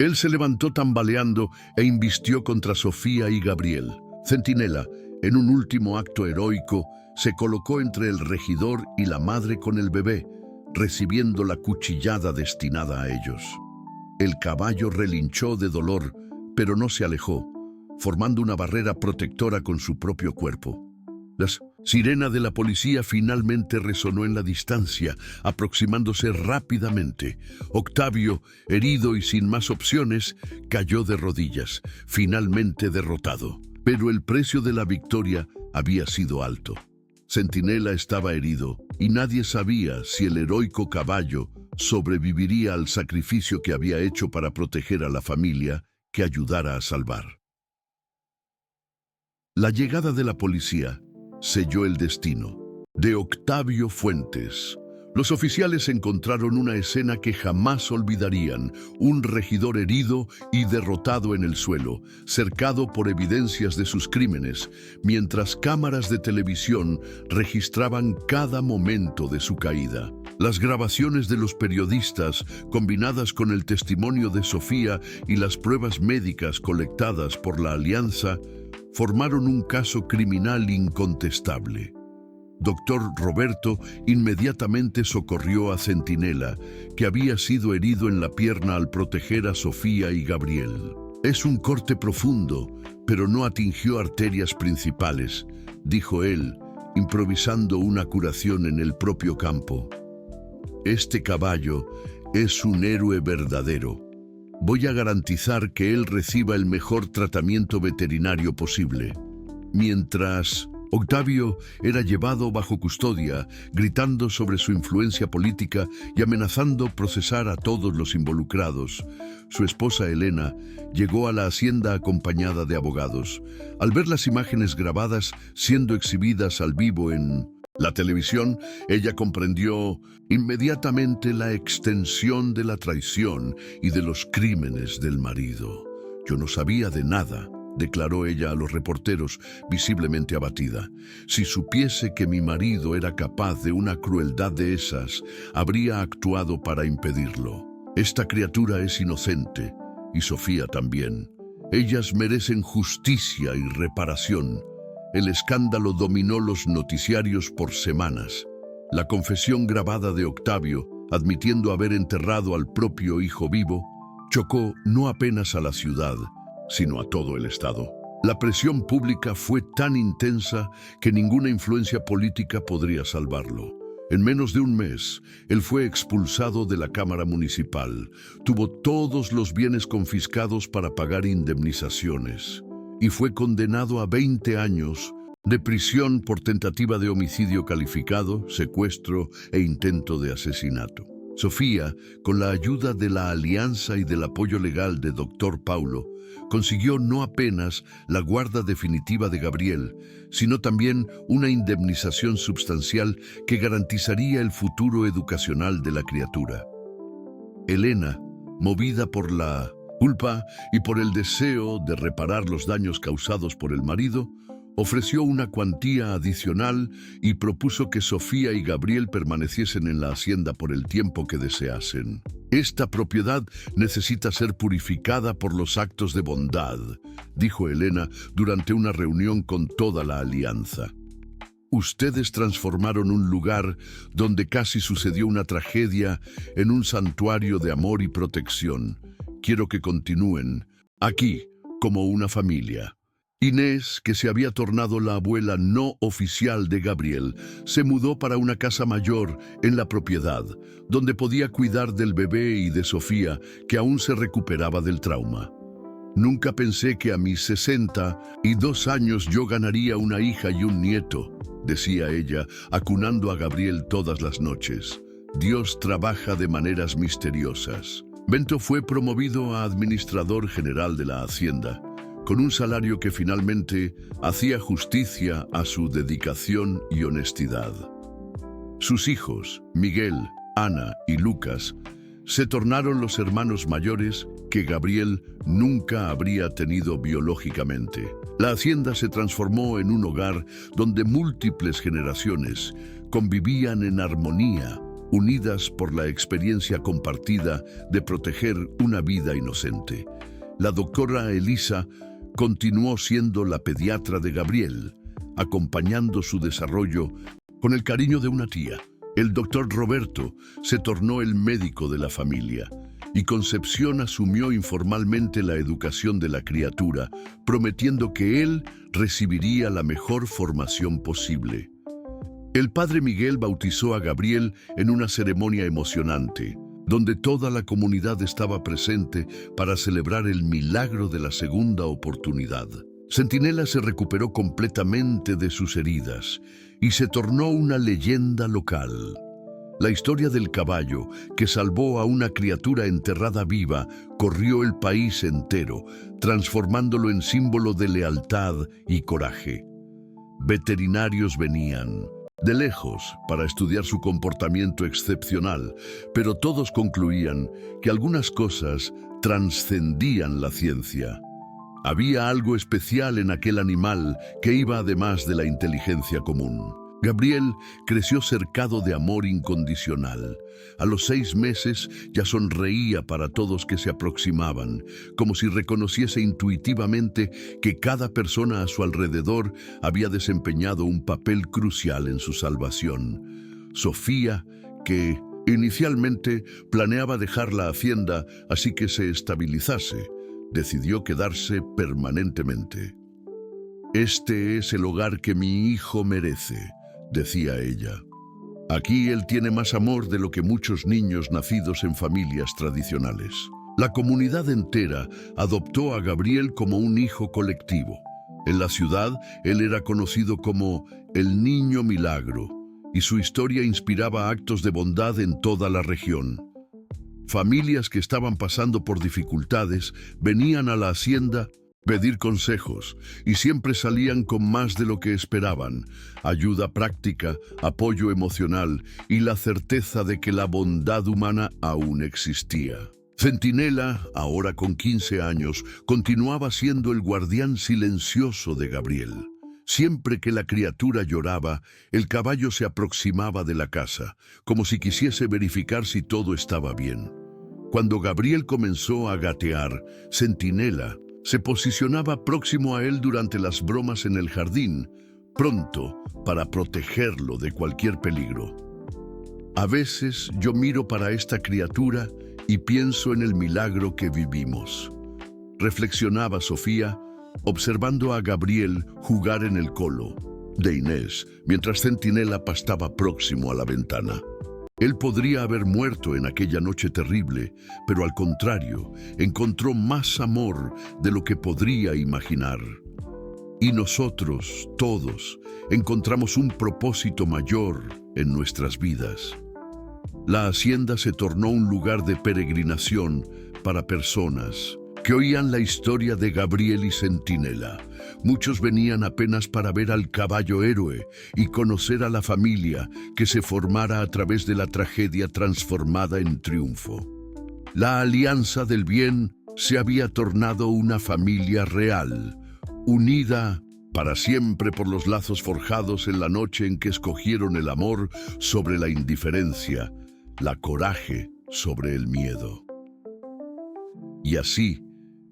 S1: Él se levantó tambaleando e invistió contra Sofía y Gabriel. Centinela, en un último acto heroico, se colocó entre el regidor y la madre con el bebé, recibiendo la cuchillada destinada a ellos. El caballo relinchó de dolor, pero no se alejó, formando una barrera protectora con su propio cuerpo. La sirena de la policía finalmente resonó en la distancia, aproximándose rápidamente. Octavio, herido y sin más opciones, cayó de rodillas, finalmente derrotado. Pero el precio de la victoria había sido alto. Centinela estaba herido y nadie sabía si el heroico caballo sobreviviría al sacrificio que había hecho para proteger a la familia que ayudara a salvar. La llegada de la policía selló el destino de Octavio Fuentes. Los oficiales encontraron una escena que jamás olvidarían: un regidor herido y derrotado en el suelo, cercado por evidencias de sus crímenes, mientras cámaras de televisión registraban cada momento de su caída. Las grabaciones de los periodistas, combinadas con el testimonio de Sofía y las pruebas médicas colectadas por la Alianza, formaron un caso criminal incontestable. Doctor Roberto inmediatamente socorrió a Centinela, que había sido herido en la pierna al proteger a Sofía y Gabriel. «Es un corte profundo, pero no atingió arterias principales», dijo él, improvisando una curación en el propio campo. «Este caballo es un héroe verdadero. Voy a garantizar que él reciba el mejor tratamiento veterinario posible». Mientras Octavio era llevado bajo custodia, gritando sobre su influencia política y amenazando procesar a todos los involucrados, su esposa Elena llegó a la hacienda acompañada de abogados. Al ver las imágenes grabadas siendo exhibidas al vivo en la televisión, ella comprendió inmediatamente la extensión de la traición y de los crímenes del marido. «Yo no sabía de nada», declaró ella a los reporteros, visiblemente abatida. «Si supiese que mi marido era capaz de una crueldad de esas, habría actuado para impedirlo. Esta criatura es inocente, y Sofía también. Ellas merecen justicia y reparación». El escándalo dominó los noticiarios por semanas. La confesión grabada de Octavio, admitiendo haber enterrado al propio hijo vivo, chocó no apenas a la ciudad, sino a todo el Estado. La presión pública fue tan intensa que ninguna influencia política podría salvarlo. En menos de un mes, él fue expulsado de la Cámara Municipal, tuvo todos los bienes confiscados para pagar indemnizaciones y fue condenado a 20 años de prisión por tentativa de homicidio calificado, secuestro e intento de asesinato. Sofía, con la ayuda de la Alianza y del apoyo legal de Dr. Paulo, consiguió no apenas la guarda definitiva de Gabriel, sino también una indemnización substancial que garantizaría el futuro educacional de la criatura. Elena, movida por la culpa y por el deseo de reparar los daños causados por el marido, ofreció una cuantía adicional y propuso que Sofía y Gabriel permaneciesen en la hacienda por el tiempo que deseasen. «Esta propiedad necesita ser purificada por los actos de bondad», dijo Elena durante una reunión con toda la Alianza. «Ustedes transformaron un lugar donde casi sucedió una tragedia en un santuario de amor y protección. Quiero que continúen aquí como una familia». Inés, que se había tornado la abuela no oficial de Gabriel, se mudó para una casa mayor en la propiedad, donde podía cuidar del bebé y de Sofía, que aún se recuperaba del trauma. «Nunca pensé que a mis 62 años yo ganaría una hija y un nieto», decía ella, acunando a Gabriel todas las noches. «Dios trabaja de maneras misteriosas». Bento fue promovido a administrador general de la hacienda, con un salario que finalmente hacía justicia a su dedicación y honestidad. Sus hijos, Miguel, Ana y Lucas, se tornaron los hermanos mayores que Gabriel nunca habría tenido biológicamente. La hacienda se transformó en un hogar donde múltiples generaciones convivían en armonía, unidas por la experiencia compartida de proteger una vida inocente. La doctora Elisa continuó siendo la pediatra de Gabriel, acompañando su desarrollo con el cariño de una tía. El doctor Roberto se tornó el médico de la familia y Concepción asumió informalmente la educación de la criatura, prometiendo que él recibiría la mejor formación posible. El padre Miguel bautizó a Gabriel en una ceremonia emocionante, donde toda la comunidad estaba presente para celebrar el milagro de la segunda oportunidad. Centinela se recuperó completamente de sus heridas y se tornó una leyenda local. La historia del caballo que salvó a una criatura enterrada viva corrió el país entero, transformándolo en símbolo de lealtad y coraje. Veterinarios venían de lejos para estudiar su comportamiento excepcional, pero todos concluían que algunas cosas trascendían la ciencia. Había algo especial en aquel animal que iba además de la inteligencia común. Gabriel creció cercado de amor incondicional. A los 6 meses ya sonreía para todos que se aproximaban, como si reconociese intuitivamente que cada persona a su alrededor había desempeñado un papel crucial en su salvación. Sofía, que inicialmente planeaba dejar la hacienda así que se estabilizase, decidió quedarse permanentemente. «Este es el hogar que mi hijo merece», decía ella. «Aquí él tiene más amor de lo que muchos niños nacidos en familias tradicionales». La comunidad entera adoptó a Gabriel como un hijo colectivo. En la ciudad, él era conocido como el Niño Milagro, y su historia inspiraba actos de bondad en toda la región. Familias que estaban pasando por dificultades venían a la hacienda a pedir consejos y siempre salían con más de lo que esperaban: ayuda práctica, apoyo emocional y la certeza de que la bondad humana aún existía. Centinela, ahora con 15 años, continuaba siendo el guardián silencioso de Gabriel. Siempre que la criatura lloraba, el caballo se aproximaba de la casa, como si quisiese verificar si todo estaba bien. Cuando Gabriel comenzó a gatear, Centinela se posicionaba próximo a él durante las bromas en el jardín, pronto para protegerlo de cualquier peligro. A veces yo miro para esta criatura y pienso en el milagro que vivimos, reflexionaba Sofía, observando a Gabriel jugar en el colo de Inés, mientras Centinela pastaba próximo a la ventana. Él podría haber muerto en aquella noche terrible, pero al contrario, encontró más amor de lo que podría imaginar. Y nosotros, todos, encontramos un propósito mayor en nuestras vidas. La hacienda se tornó un lugar de peregrinación para personas que oían la historia de Gabriel y Centinela. Muchos venían apenas para ver al caballo héroe y conocer a la familia que se formara a través de la tragedia transformada en triunfo. La alianza del bien se había tornado una familia real, unida para siempre por los lazos forjados en la noche en que escogieron el amor sobre la indiferencia, la coraje sobre el miedo. Y así,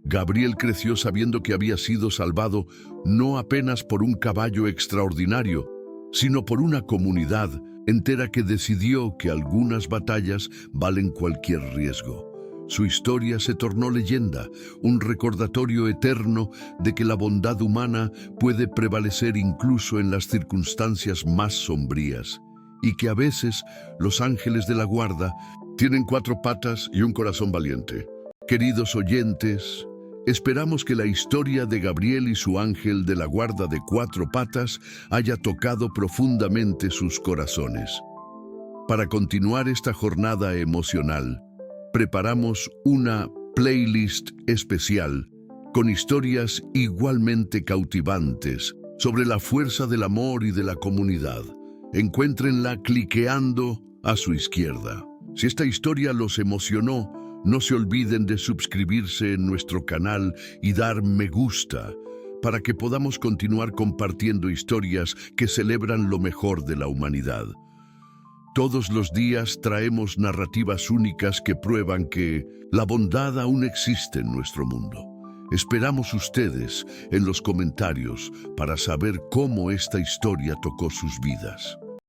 S1: Gabriel creció sabiendo que había sido salvado no apenas por un caballo extraordinario, sino por una comunidad entera que decidió que algunas batallas valen cualquier riesgo. Su historia se tornó leyenda, un recordatorio eterno de que la bondad humana puede prevalecer incluso en las circunstancias más sombrías, y que a veces los ángeles de la guarda tienen 4 patas y un corazón valiente. Queridos oyentes, esperamos que la historia de Gabriel y su ángel de la guarda de 4 patas haya tocado profundamente sus corazones. Para continuar esta jornada emocional, preparamos una playlist especial con historias igualmente cautivantes sobre la fuerza del amor y de la comunidad. Encuéntrenla cliqueando a su izquierda. Si esta historia los emocionó, no se olviden de suscribirse en nuestro canal y dar me gusta para que podamos continuar compartiendo historias que celebran lo mejor de la humanidad. Todos los días traemos narrativas únicas que prueban que la bondad aún existe en nuestro mundo. Esperamos ustedes en los comentarios para saber cómo esta historia tocó sus vidas.